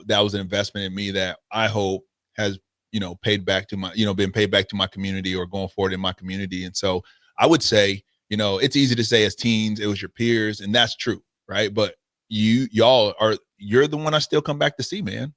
Speaker 8: was an investment in me that I hope has paid back to my, been paid back to my community or going forward in my community. And so I would say, it's easy to say as teens, it was your peers, and that's true, right? But you're the one I still come back to see, man.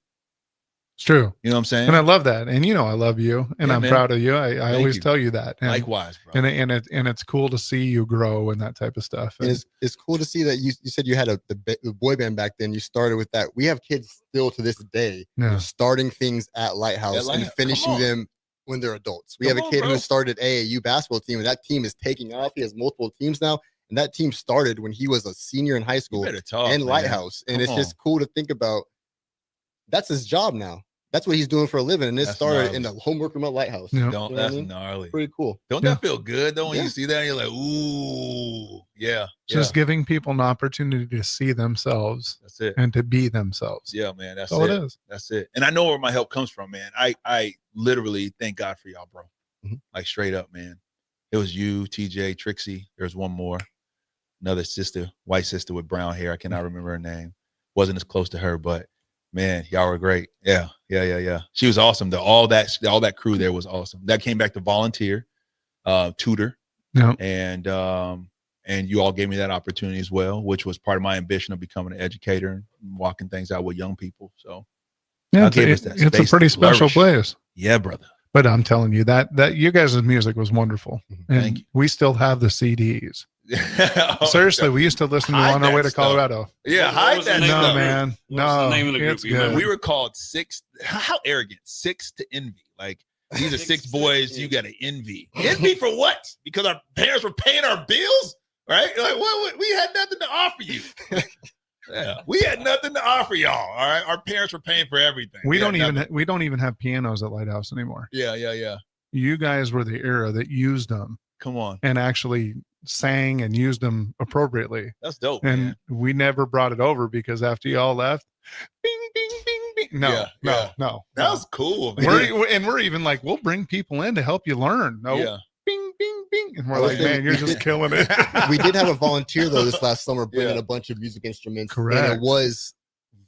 Speaker 3: It's true.
Speaker 8: You know what I'm saying?
Speaker 3: And I love that. And I love you, and
Speaker 8: Yeah,
Speaker 3: I'm
Speaker 8: man.
Speaker 3: proud of you. I always
Speaker 8: you.
Speaker 3: tell you that. And,
Speaker 8: Likewise, bro.
Speaker 3: and it's cool to see you grow and that type of stuff.
Speaker 4: And it's cool to see that you said you had the boy band back then. You started with that. We have kids still to this day starting things at Lighthouse and finishing them when they're adults. We have a kid who started AAU basketball team, and that team is taking off. He has multiple teams now, and that team started when he was a senior in high school and Lighthouse. And it's just cool to think about. That's his job now. That's what he's doing for a living, and it started in the homework room at Lighthouse.
Speaker 3: Yeah.
Speaker 8: That's gnarly.
Speaker 4: Pretty cool.
Speaker 8: Don't that feel good though when you see that and you're like, ooh, yeah.
Speaker 3: Just giving people an opportunity to see themselves.
Speaker 8: That's it.
Speaker 3: And to be themselves.
Speaker 8: Yeah, man. That's
Speaker 3: all
Speaker 8: it.
Speaker 3: it is.
Speaker 8: That's it. And I know where my help comes from, man. I literally thank God for y'all, bro. Like straight up, man. It was you, TJ, Trixie. There's one more. Another sister, white sister with brown hair. I cannot remember her name. Wasn't as close to her, but man, y'all were great. Yeah. She was awesome. All that crew there was awesome. That came back to volunteer, tutor.
Speaker 3: Yeah.
Speaker 8: And you all gave me that opportunity as well, which was part of my ambition of becoming an educator and walking things out with young people. So
Speaker 3: yeah,
Speaker 8: it's
Speaker 3: a pretty special place.
Speaker 8: Yeah, brother.
Speaker 3: But I'm telling you that you guys' music was wonderful. And
Speaker 8: Thank you.
Speaker 3: we still have the CDs. Seriously, we used to listen to on our way to Colorado.
Speaker 8: Yeah, hide that.
Speaker 3: No, man.
Speaker 7: What was the name of the group?
Speaker 3: It's good.
Speaker 8: We were called Six. How arrogant? Six to Envy. Like these are six boys. You got to envy. Envy for what? Because our parents were paying our bills, right? Like what? We had nothing to offer you. Yeah, we had nothing to offer y'all. All right, our parents were paying for everything.
Speaker 3: We don't even have pianos at Lighthouse anymore.
Speaker 8: Yeah.
Speaker 3: You guys were the era that used them.
Speaker 8: Come on.
Speaker 3: And actually sang and used them appropriately.
Speaker 8: That's dope.
Speaker 3: And
Speaker 8: man.
Speaker 3: we never brought it over because after y'all left, bing, bing, bing, bing. No.
Speaker 8: That was cool, man.
Speaker 3: We're even like, we'll bring people in to help you learn. No.
Speaker 8: Yeah.
Speaker 3: Bing, bing, bing. And we're like, man, you're just killing it.
Speaker 4: We did have a volunteer though this last summer bringing a bunch of music instruments.
Speaker 3: Correct.
Speaker 4: And it was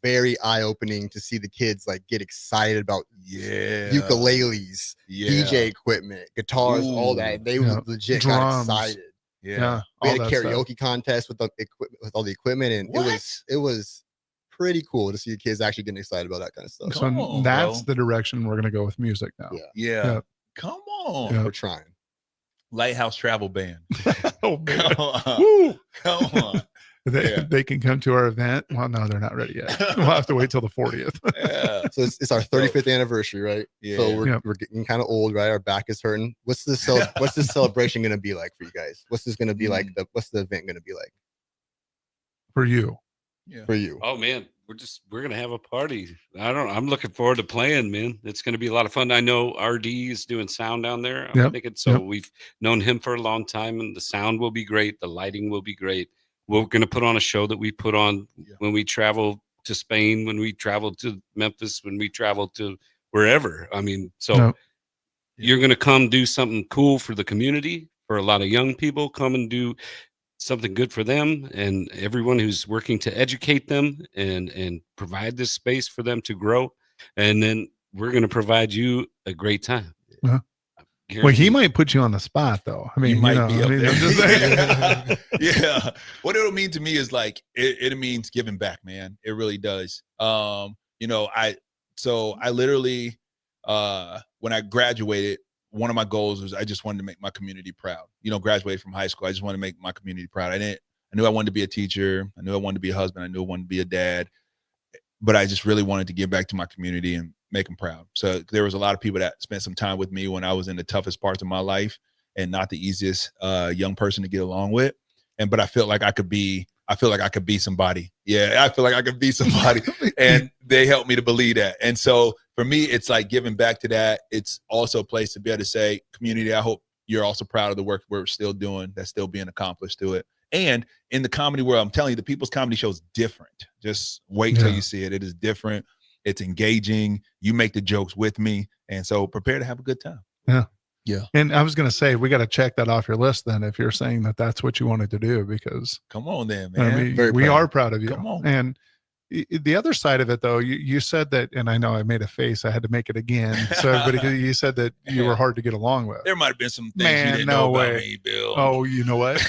Speaker 4: very eye-opening to see the kids like get excited about ukuleles, DJ equipment, guitars, all that. They legit got excited.
Speaker 8: Yeah.
Speaker 4: We had a karaoke contest with the equipment, with all the equipment, and it was pretty cool to see the kids actually getting excited about that kind of stuff.
Speaker 3: So that's the direction we're gonna go with music now.
Speaker 8: Yeah. Come on.
Speaker 3: Yeah.
Speaker 4: We're trying.
Speaker 8: Lighthouse Travel Band.
Speaker 3: Oh man.
Speaker 8: Come on.
Speaker 3: Woo.
Speaker 8: Come on.
Speaker 3: They can come to our event. Well, no, they're not ready yet. We'll have to wait till the 40th.
Speaker 8: Yeah.
Speaker 4: So it's our 35th anniversary, right?
Speaker 8: Yeah.
Speaker 4: So we're getting kind of old, right? Our back is hurting. What's this celebration gonna be like for you guys? What's this gonna be like? What's the event gonna be like
Speaker 3: For you.
Speaker 8: Yeah.
Speaker 4: for you?
Speaker 7: Oh man, we're gonna have a party. I'm looking forward to playing, man. It's gonna be a lot of fun. I know RD is doing sound down there. I'm thinking so. We've known him for a long time, and the sound will be great. The lighting will be great. We're gonna put on a show that we put on when we travel to Spain, when we travel to Memphis, when we travel to wherever. I mean, so you're gonna come do something cool for the community, for a lot of young people. Come and do something good for them and everyone who's working to educate them and provide this space for them to grow. And then we're going to provide you a great time.
Speaker 3: Well, he might put you on the spot though. I mean,
Speaker 8: He might be up
Speaker 3: I'm
Speaker 8: there.
Speaker 3: just saying.
Speaker 8: Yeah. What it'll mean to me is like it means giving back, man. It really does. I literally when I graduated, one of my goals was I just wanted to make my community proud. Graduated from high school, I just wanted to make my community proud. I knew I wanted to be a teacher. I knew I wanted to be a husband. I knew I wanted to be a dad. But I just really wanted to give back to my community and make them proud. So there was a lot of people that spent some time with me when I was in the toughest parts of my life and not the easiest young person to get along with. But I felt like I could be somebody. Yeah, I feel like I could be somebody. And they helped me to believe that. And so for me, it's like giving back to that. It's also a place to be able to say, community, I hope you're also proud of the work we're still doing, that's still being accomplished to it. And in the comedy world, I'm telling you, the People's Comedy Show is different. Just wait till you see it. It is different. It's engaging. You make the jokes with me. And so prepare to have a good time.
Speaker 3: Yeah.
Speaker 8: Yeah.
Speaker 3: And I was going to say, we got to check that off your list then, if you're saying that that's what you wanted to do, because
Speaker 8: come on then, man.
Speaker 3: I mean, we are proud of you.
Speaker 8: Come on.
Speaker 3: And The other side of it, though, you said that, and I know I made a face. I had to make it again. So everybody, you said that you were hard to get along with.
Speaker 8: There might have been some things you didn't know about me, Bill.
Speaker 3: Oh, you know what?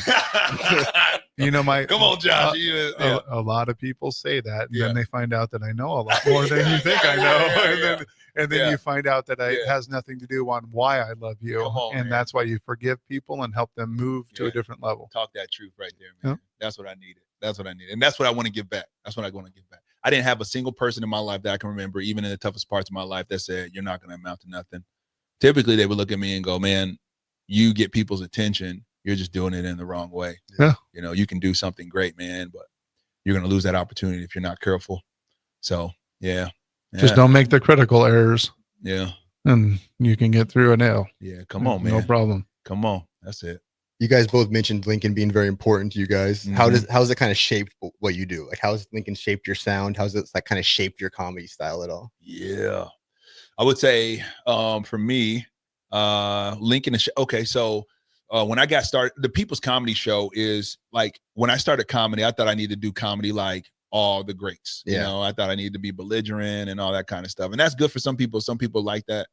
Speaker 3: You know,
Speaker 8: Come on, Josh.
Speaker 3: A lot of people say that, and then they find out that I know a lot more than you think I know, and then you find out that it has nothing to do on why I love you, and that's why you forgive people and help them move to a different level.
Speaker 8: Talk that truth right there, man. Yep. That's what I needed. That's what I needed, and that's what I want to give back. That's what I want to give back. I didn't have a single person in my life that I can remember, even in the toughest parts of my life, that said, "You're not going to amount to nothing." Typically, they would look at me and go, "Man, you get people's attention. You're just doing it in the wrong way.
Speaker 3: Yeah,
Speaker 8: you know, you can do something great, man, but you're going to lose that opportunity if you're not careful." So,
Speaker 3: just don't make the critical errors.
Speaker 8: Yeah,
Speaker 3: and you can get through an L.
Speaker 8: Yeah, come on, man.
Speaker 3: No problem.
Speaker 8: Come on, that's it.
Speaker 4: You guys both mentioned Lincoln being very important to you guys.
Speaker 8: Mm-hmm.
Speaker 4: How's it kind of shaped what you do? Like, how has Lincoln shaped your sound? How's it like kind of shaped your comedy style at all?
Speaker 8: Yeah, I would say for me, Lincoln is okay. So when I got started, the People's Comedy Show is like, when I started comedy, I thought I needed to do comedy like all the greats. You know, I thought I needed to be belligerent and all that kind of stuff, and that's good for some people. Some people like that.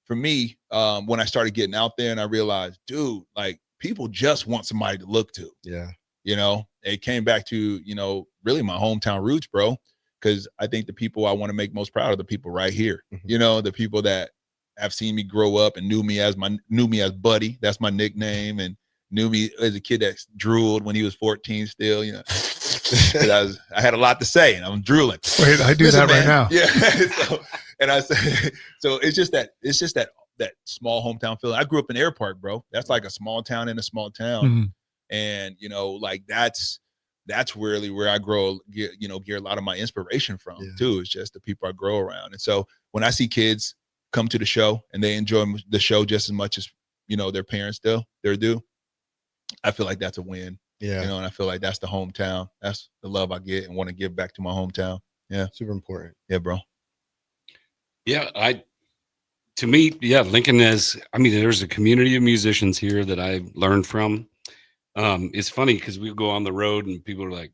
Speaker 8: For me, when I started getting out there and I realized, dude, like, people just want somebody to look to.
Speaker 4: Yeah.
Speaker 8: You know, it came back to, you know, really my hometown roots, bro. Because I think the people I want to make most proud are the people right here.
Speaker 4: Mm-hmm.
Speaker 8: You know, the people that have seen me grow up and knew me as Buddy. That's my nickname. And knew me as a kid that drooled when he was 14 still, you know. I had a lot to say and I'm drooling.
Speaker 3: Wait, I do that right now.
Speaker 8: Yeah. And I said, so it's just that small hometown feeling. I grew up in Air Park, bro. That's like a small town in a small town.
Speaker 3: Mm-hmm.
Speaker 8: And, you know, like that's really where I get a lot of my inspiration from too. It's just the people I grow around. And so when I see kids come to the show and they enjoy the show just as much as, you know, their parents do, I feel like that's a win.
Speaker 4: Yeah.
Speaker 8: You know, and I feel like that's the hometown. That's the love I get and want to give back to my hometown. Yeah.
Speaker 4: Super important.
Speaker 8: Yeah, bro.
Speaker 7: Yeah, to me, Lincoln there's a community of musicians here that I learned from. It's funny because we go on the road and people are like,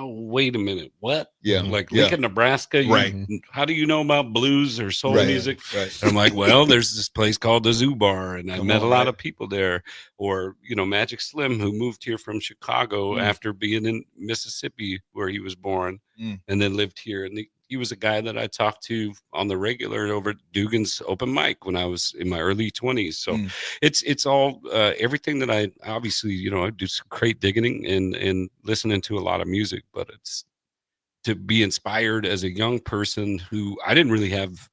Speaker 7: wait a minute, what?
Speaker 8: Yeah.
Speaker 7: Like Lincoln, Nebraska,
Speaker 8: right.
Speaker 7: How do you know about blues or soul music?
Speaker 8: Right.
Speaker 7: And I'm like, well, there's this place called the Zoo Bar, and I met a lot of people there. Or, you know, Magic Slim, who moved here from Chicago after being in Mississippi where he was born and then lived here. And he was a guy that I talked to on the regular over at Dugan's open mic when I was in my early 20s. So it's all everything that I obviously, you know, I do some crate digging and listening to a lot of music, but it's to be inspired as a young person who I didn't really have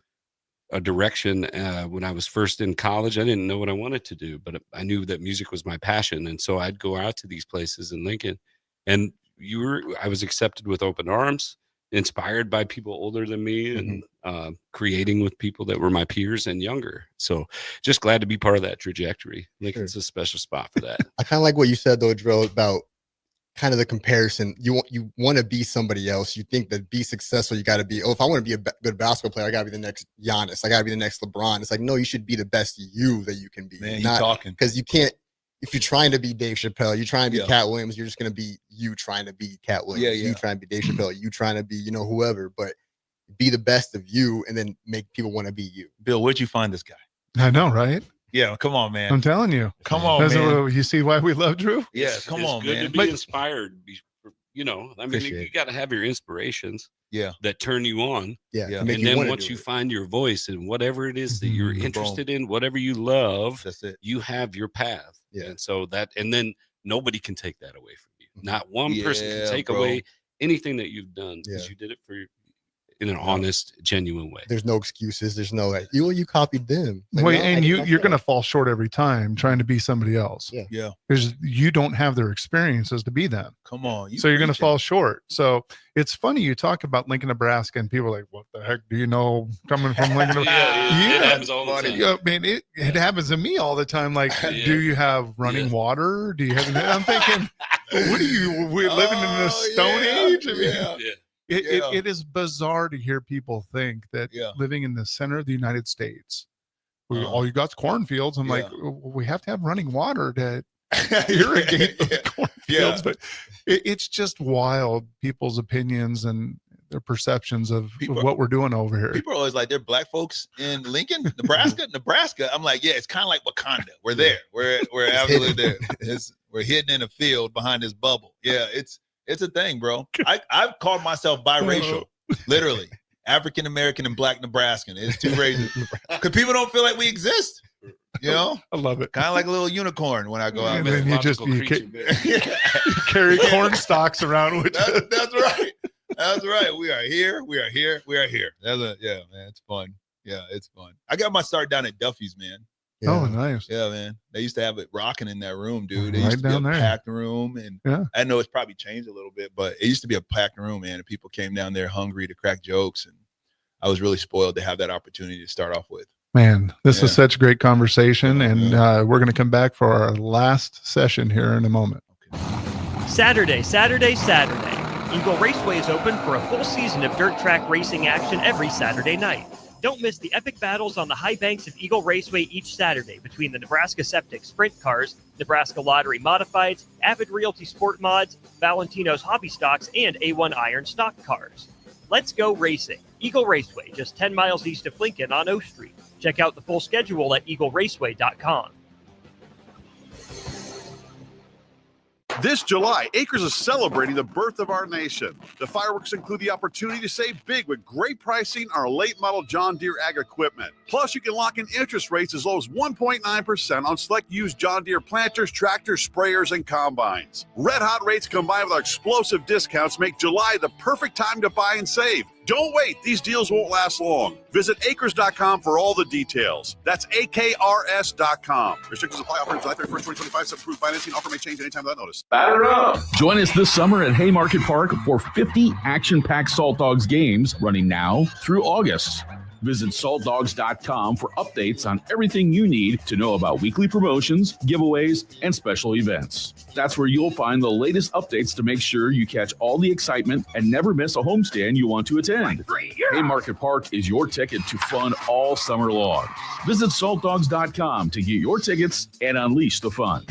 Speaker 7: a direction when I was first in college. I didn't know what I wanted to do, but I knew that music was my passion. And so I'd go out to these places in Lincoln, and I was accepted with open arms, inspired by people older than me, and creating with people that were my peers and younger. So just glad to be part of that trajectory. Lincoln's a special spot for that.
Speaker 4: I kind of like what you said though, Jarrell, about kind of the comparison. You want to be somebody else. You think that be successful, you got to be, if I want to be a good basketball player, I got to be the next Giannis. I got to be the next LeBron. It's like, no, you should be the best you that you can be.
Speaker 8: Man, you're talking.
Speaker 4: Because you can't, if you're trying to be Dave Chappelle, you're trying to be Cat Williams, you're just going to be you trying to be Cat Williams. You trying to be Dave Chappelle, you trying to be, you know, whoever, but be the best of you and then make people want to be you.
Speaker 8: Bill, where'd you find this guy?
Speaker 3: I know, right?
Speaker 8: Yeah, come on, man.
Speaker 3: I'm telling you.
Speaker 8: Come on, man.
Speaker 3: You see why we love Drew?
Speaker 8: Yes, come on, man.
Speaker 7: It's good to be inspired. You know, I mean, you got to have your inspirations that turn you on.
Speaker 4: Yeah.
Speaker 7: And then once you find your voice and whatever it is that you're interested in, whatever you love,
Speaker 8: that's it.
Speaker 7: You have your path.
Speaker 4: Yeah.
Speaker 7: And so and then nobody can take that away from you. Not one person can take away anything that you've done because you did it in an honest, genuine way.
Speaker 4: There's no excuses. There's no like, you copied them. Like,
Speaker 3: well, and you're going to fall short every time trying to be somebody else.
Speaker 4: Yeah.
Speaker 3: Because you don't have their experiences to be them.
Speaker 8: Come on.
Speaker 3: So you're going to fall short. So it's funny you talk about Lincoln, Nebraska, and people are like, what the heck do you know coming from Lincoln?
Speaker 7: It happens all the time.
Speaker 3: I mean, it happens to me all the time. Like, do you have running water? Do you have? I'm thinking, what are you? We're living in the Stone Age. I mean, it is bizarre to hear people think that living in the center of the United States, all you got's cornfields. I'm like, we have to have running water to irrigate those cornfields. fields, but it's just wild, people's opinions and their perceptions of what we're doing over here.
Speaker 8: People are always like, they're black folks in Lincoln, Nebraska. I'm like, yeah, it's kind of like Wakanda. We're there. We're absolutely there. We're hidden in a field behind this bubble. Yeah, it's a thing, bro. I've called myself biracial, literally. African American and black Nebraskan. It's two races. Because people don't feel like we exist. You know?
Speaker 3: I love it.
Speaker 8: Kind of like a little unicorn when I go out.
Speaker 3: And then you carry corn stalks around with you.
Speaker 8: That's right. That's right. We are here. We are here. We are here. Yeah, man. It's fun. Yeah, it's fun. I got my start down at Duffy's, man.
Speaker 3: Yeah. Oh, nice.
Speaker 8: Yeah, man. They used to have it rocking in that room, dude. They
Speaker 3: Right
Speaker 8: used to be
Speaker 3: down
Speaker 8: a
Speaker 3: there.
Speaker 8: packed room. And I know it's probably changed a little bit, but it used to be a packed room, man. And people came down there hungry to crack jokes. And I was really spoiled to have that opportunity to start off with.
Speaker 3: Man, this is such a great conversation. And we're going to come back for our last session here in a moment.
Speaker 1: Saturday. Eagle Raceway is open for a full season of dirt track racing action every Saturday night. Don't miss the epic battles on the high banks of Eagle Raceway each Saturday between the Nebraska Septic Sprint Cars, Nebraska Lottery Modifieds, Avid Realty Sport Mods, Valentino's Hobby Stocks, and A1 Iron Stock Cars. Let's go racing. Eagle Raceway, just 10 miles east of Lincoln on O Street. Check out the full schedule at eagleraceway.com.
Speaker 16: This July, Acres is celebrating the birth of our nation. The fireworks include the opportunity to save big with great pricing on our late model John Deere ag equipment. Plus, you can lock in interest rates as low as 1.9% on select used John Deere planters, tractors, sprayers, and combines. Red hot rates combined with our explosive discounts make July the perfect time to buy and save. Don't wait. These deals won't last long. Visit acres.com for all the details. That's AKRS.com. Restrictions apply. Offer July 31st, 2025. Subproof financing. Offer may change anytime without notice.
Speaker 9: Batter up! Join us this summer at Haymarket Park for 50 action-packed Salt Dogs games running now through August. Visit saltdogs.com for updates on everything you need to know about weekly promotions, giveaways, and special events. That's where you'll find the latest updates to make sure you catch all the excitement and never miss a homestand you want to attend. Haymarket Park is your ticket to fun all summer long. Visit saltdogs.com to get your tickets and unleash the fun.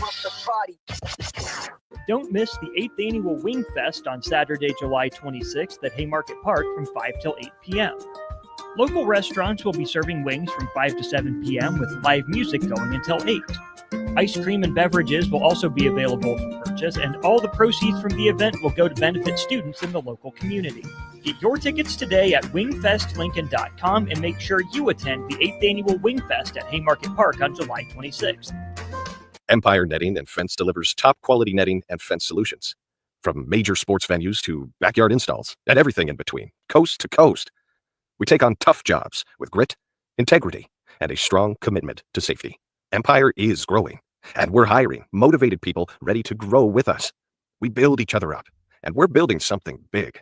Speaker 1: Don't miss the 8th Annual Wing Fest on Saturday, July 26th at Haymarket Park from 5 till 8 p.m. Local restaurants will be serving wings from 5 to 7 p.m. with live music going until 8. Ice cream and beverages will also be available for purchase, and all the proceeds from the event will go to benefit students in the local community. Get your tickets today at wingfestlincoln.com and make sure you attend the 8th Annual Wing Fest at Haymarket Park on July 26th.
Speaker 19: Empire Netting and Fence delivers top quality netting and fence solutions. From major sports venues to backyard installs and everything in between, coast to coast. We take on tough jobs with grit, integrity, and a strong commitment to safety. Empire is growing, and we're hiring motivated people ready to grow with us. We build each other up, and we're building something big.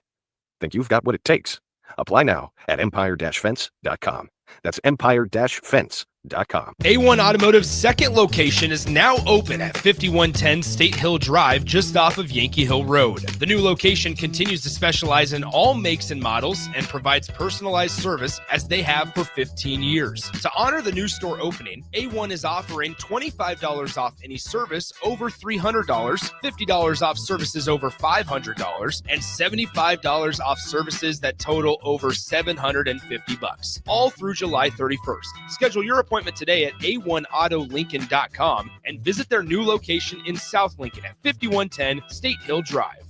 Speaker 19: Think you've got what it takes? Apply now at empire-fence.com. That's empire-fence.com.
Speaker 20: A1 Automotive's second location is now open at 5110 State Hill Drive, just off of Yankee Hill Road. The new location continues to specialize in all makes and models and provides personalized service as they have for 15 years. To honor the new store opening, A1 is offering $25 off any service over $300, $50 off services over $500, and $75 off services that total over $750, all through July 31st. Schedule your appointment today at a1autolincoln.com and visit their new location in South Lincoln at 5110 State Hill Drive.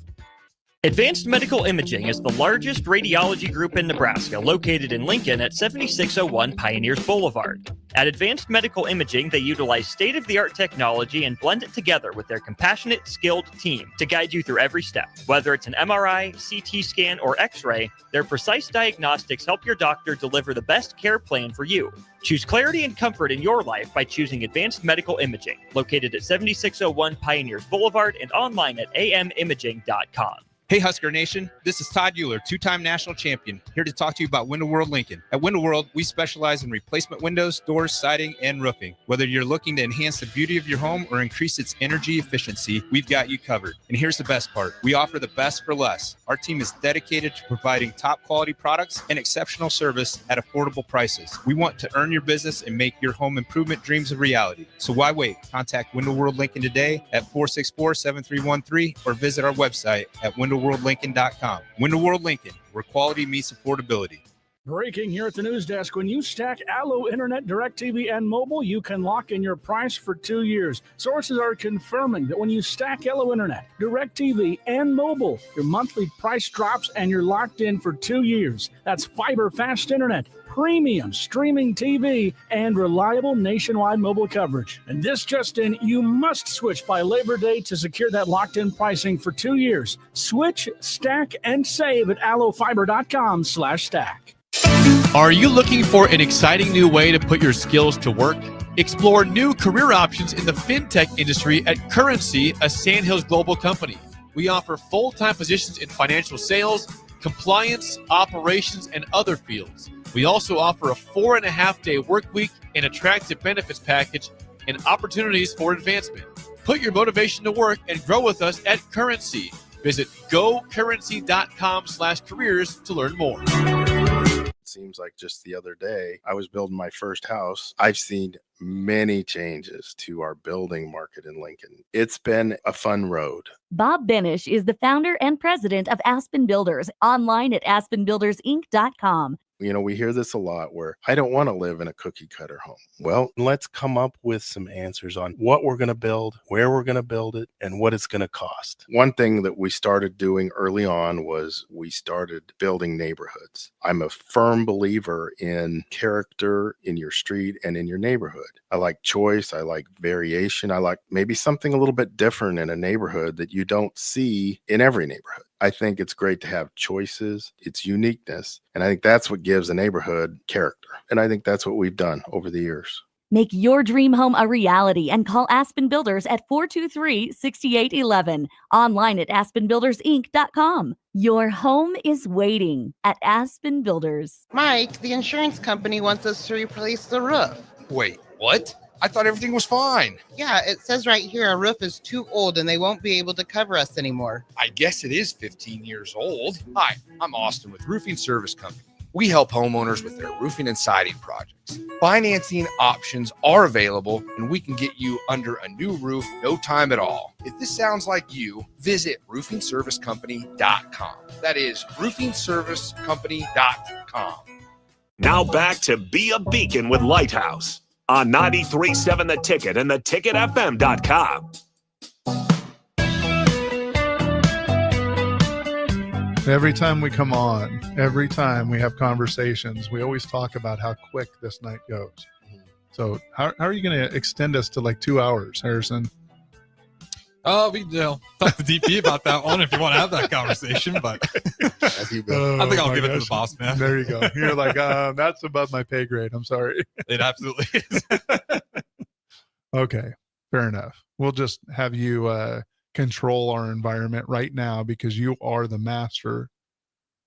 Speaker 1: Advanced Medical Imaging is the largest radiology group in Nebraska, located in Lincoln at 7601 Pioneers Boulevard. At Advanced Medical Imaging, they utilize state-of-the-art technology and blend it together with their compassionate, skilled team to guide you through every step. Whether it's an MRI, CT scan, or X-ray, their precise diagnostics help your doctor deliver the best care plan for you. Choose clarity and comfort in your life by choosing Advanced Medical Imaging, located at 7601 Pioneers Boulevard and online at amimaging.com.
Speaker 19: Hey Husker Nation, this is Todd Euler, two-time national champion, here to talk to you about Window World Lincoln. At Window World, we specialize in replacement windows, doors, siding, and roofing. Whether you're looking to enhance the beauty of your home or increase its energy efficiency, we've got you covered. And here's the best part. We offer the best for less. Our team is dedicated to providing top quality products and exceptional service at affordable prices. We want to earn your business and make your home improvement dreams a reality. So why wait? Contact Window World Lincoln today at 464-7313 or visit our website at windowworldlincoln.com. Window World Lincoln, where quality meets affordability.
Speaker 21: Breaking here at the news desk. When you stack Allo Internet, DirecTV, and mobile, you can lock in your price for 2 years. Sources are confirming that when you stack Allo Internet, DirecTV, and mobile, your monthly price drops and you're locked in for 2 years. That's fiber fast internet, premium streaming TV, and reliable nationwide mobile coverage. And this just in, you must switch by Labor Day to secure that locked-in pricing for 2 years. Switch, stack, and save at allofiber.com/stack.
Speaker 20: Are you looking for an exciting new way to put your skills to work? Explore new career options in the fintech industry at Currency, a Sandhills global company. We offer full-time positions in financial sales, compliance, operations, and other fields. We also offer a 4.5-day work week, an attractive benefits package, and opportunities for advancement. Put your motivation to work and grow with us at Currency. Visit gocurrency.com/careers to learn more.
Speaker 13: Seems like just the other day, I was building my first house. I've seen many changes to our building market in Lincoln. It's been a fun road.
Speaker 14: Bob Benish is the founder and president of Aspen Builders, online at aspenbuildersinc.com.
Speaker 13: You know, we hear this a lot where I don't want to live in a cookie cutter home. Well, let's come up with some answers on what we're going to build, where we're going to build it, and what it's going to cost. One thing that we started doing early on was we started building neighborhoods. I'm a firm believer in character in your street and in your neighborhood. I like choice. I like variation. I like maybe something a little bit different in a neighborhood that you don't see in every neighborhood. I think it's great to have choices, its uniqueness, and I think that's what gives a neighborhood character. And I think that's what we've done over the years.
Speaker 14: Make your dream home a reality and call Aspen Builders at 423-6811. Online at aspenbuildersinc.com. Your home is waiting at Aspen Builders.
Speaker 11: Mike, the insurance company wants us to replace the roof.
Speaker 12: Wait, what? I thought everything was fine.
Speaker 11: Yeah, it says right here our roof is too old and they won't be able to cover us anymore.
Speaker 12: I guess it is 15 years old. Hi, I'm Austin with Roofing Service Company. We help homeowners with their roofing and siding projects. Financing options are available, and we can get you under a new roof no time at all. If this sounds like you, visit roofingservicecompany.com. That is roofingservicecompany.com.
Speaker 2: Now back to Be a Beacon with Lighthouse on 93.7 The Ticket and theticketfm.com.
Speaker 3: Every time we come on, every time we have conversations, we always talk about how quick this night goes. So how are you going to extend us to like 2 hours, Harrison?
Speaker 5: We talk to DP about that one if you want to have that conversation, but I think I'll give it to the boss, man.
Speaker 3: There you go. You're like, that's above my pay grade. I'm sorry.
Speaker 5: It absolutely is.
Speaker 3: Okay, fair enough. We'll just have you control our environment right now because you are the master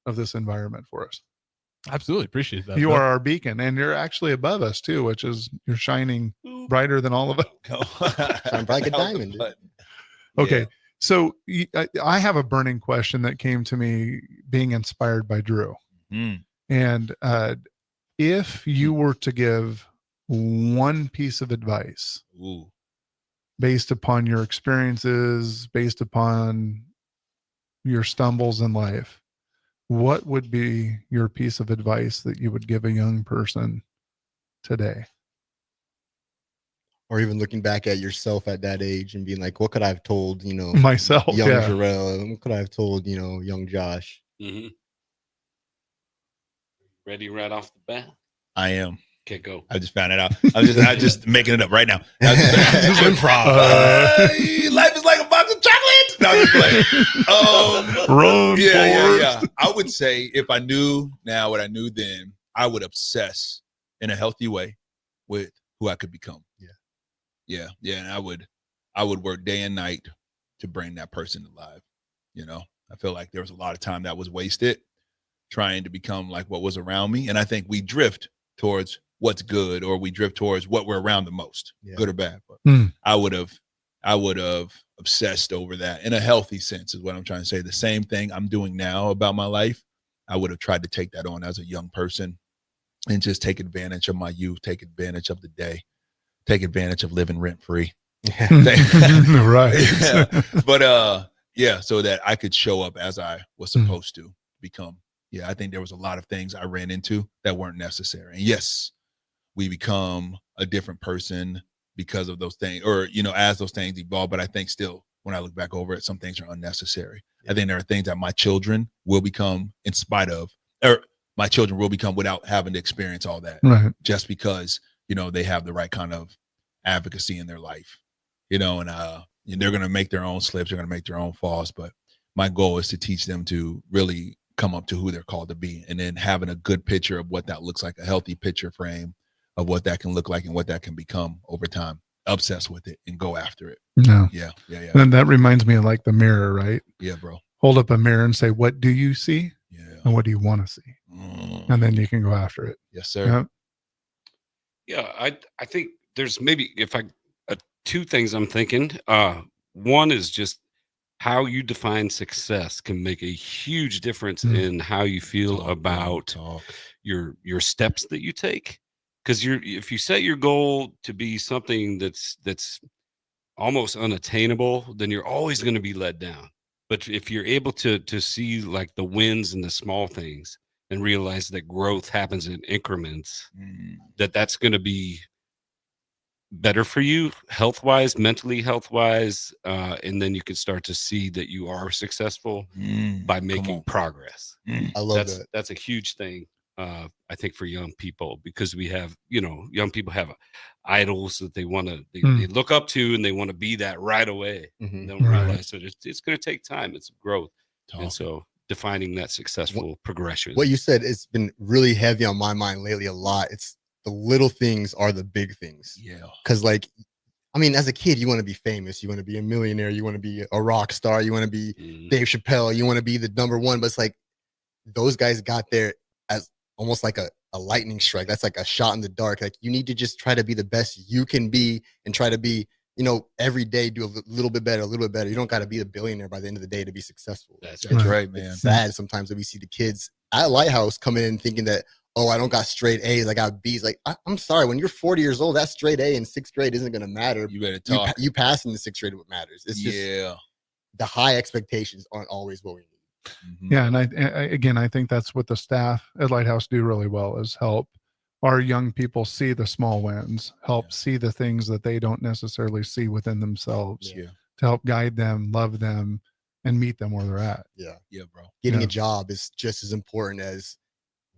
Speaker 3: of this environment for us.
Speaker 5: Absolutely appreciate that.
Speaker 3: You are our beacon, and you're actually above us too, which is you're shining brighter than all of us.
Speaker 4: Shine like a diamond. Dude.
Speaker 3: Okay, so I have a burning question that came to me being inspired by Drew. And if you were to give one piece of advice based upon your experiences, based upon your stumbles in life, what would be your piece of advice that you would give a young person today?
Speaker 4: Or even looking back at yourself at that age and being like, what could I have told,
Speaker 3: myself,
Speaker 4: young
Speaker 3: yeah.
Speaker 4: Jarrell? What could I have told, young Josh?
Speaker 7: Mm-hmm. Ready right off the bat?
Speaker 8: I am.
Speaker 7: Okay, go.
Speaker 8: I just found it out. I was just making it up right now. Just improv. Life is like a box of chocolate. No, I'm just playing.
Speaker 3: Run,
Speaker 8: yeah. I would say if I knew now what I knew then, I would obsess in a healthy way with who I could become. Yeah. And I would work day and night to bring that person alive. I feel like there was a lot of time that was wasted trying to become like what was around me. And I think we drift towards what's good, or we drift towards what we're around the most, good or bad. But I would have obsessed over that in a healthy sense is what I'm trying to say. The same thing I'm doing now about my life, I would have tried to take that on as a young person and just take advantage of my youth, take advantage of the day, take advantage of living rent free.
Speaker 3: Right.
Speaker 8: Yeah. But yeah, so that I could show up as I was supposed to become. Yeah, I think there was a lot of things I ran into that weren't necessary. And yes, we become a different person because of those things, or, you know, as those things evolve. But I think still, when I look back over it, some things are unnecessary. Yeah. I think there are things that my children will become in spite of, or my children will become without having to experience all that.
Speaker 3: Right.
Speaker 8: Just because, you know, they have the right kind of advocacy in their life, you know, and they're going to make their own slips. They're going to make their own falls. But my goal is to teach them to really come up to who they're called to be, and then having a good picture of what that looks like, a healthy picture frame of what that can look like and what that can become over time. Obsess with it and go after it.
Speaker 3: Yeah. And that reminds me of like the mirror, right?
Speaker 8: Yeah, bro.
Speaker 3: Hold up a mirror and say, what do you see? Yeah. And what do you want to see? And then you can go after it.
Speaker 8: Yes, sir.
Speaker 7: Yeah, I think there's maybe two things I'm thinking. One is just how you define success can make a huge difference in how you feel about your steps that you take. Because if you set your goal to be something that's almost unattainable, then you're always going to be let down. But if you're able to see like the wins and the small things and realize that growth happens in increments, that's going to be better for you health-wise, mentally health-wise, and then you can start to see that you are successful by making progress.
Speaker 4: I love that.
Speaker 7: That's a huge thing, I think, for young people, because we have, you know, young people have idols that they want to they look up to, and they want to be that right away. And don't realize that it's going to take time. It's growth. And so defining that successful progression.
Speaker 4: What you said, it's been really heavy on my mind lately a lot. It's the little things are the big things.
Speaker 8: Yeah.
Speaker 4: Because, like, I mean, as a kid, you want to be famous. You want to be a millionaire. You want to be a rock star. You want to be Dave Chappelle. You want to be the number one. But it's like those guys got there as almost like a lightning strike. That's like a shot in the dark. Like, you need to just try to be the best you can be and try to be, you know, every day do a little bit better, a little bit better. You don't got to be a billionaire by the end of the day to be successful.
Speaker 8: That's right, man.
Speaker 4: It's sad sometimes that we see the kids at Lighthouse coming in thinking that, oh, I don't got straight A's, I got B's. Like, I'm sorry, when you're 40 years old, that straight A in 6th grade isn't going to matter.
Speaker 8: You better talk.
Speaker 4: You passing the 6th grade is what matters. It's just the high expectations aren't always what we need.
Speaker 3: Yeah, and I think that's what the staff at Lighthouse do really well, is help our young people see the small wins, help see the things that they don't necessarily see within themselves, to help guide them, love them, and meet them where they're at.
Speaker 8: Yeah, bro.
Speaker 4: Getting a job is just as important as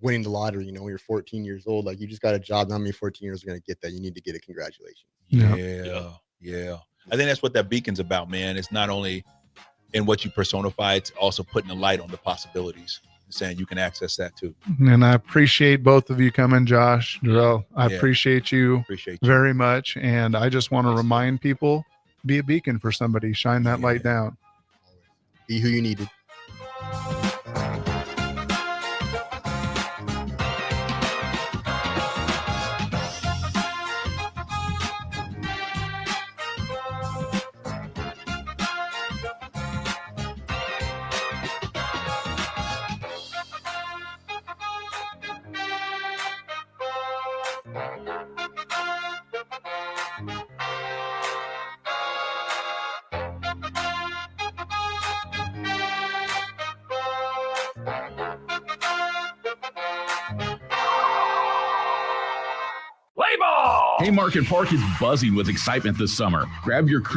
Speaker 4: winning the lottery. You know, when you're 14 years old, like, you just got a job. Not many 14 years are going to get that. You need to get it. Congratulations.
Speaker 8: Yeah. I think that's what that beacon's about, man. It's not only in what you personify, it's also putting a light on the possibilities, saying you can access that too.
Speaker 3: And I appreciate both of you coming, Josh, Jarrell. I appreciate you very much. And I just want to remind people, be a beacon for somebody, shine that light down.
Speaker 4: Be who you needed.
Speaker 9: Haymarket Park is buzzing with excitement this summer. Grab your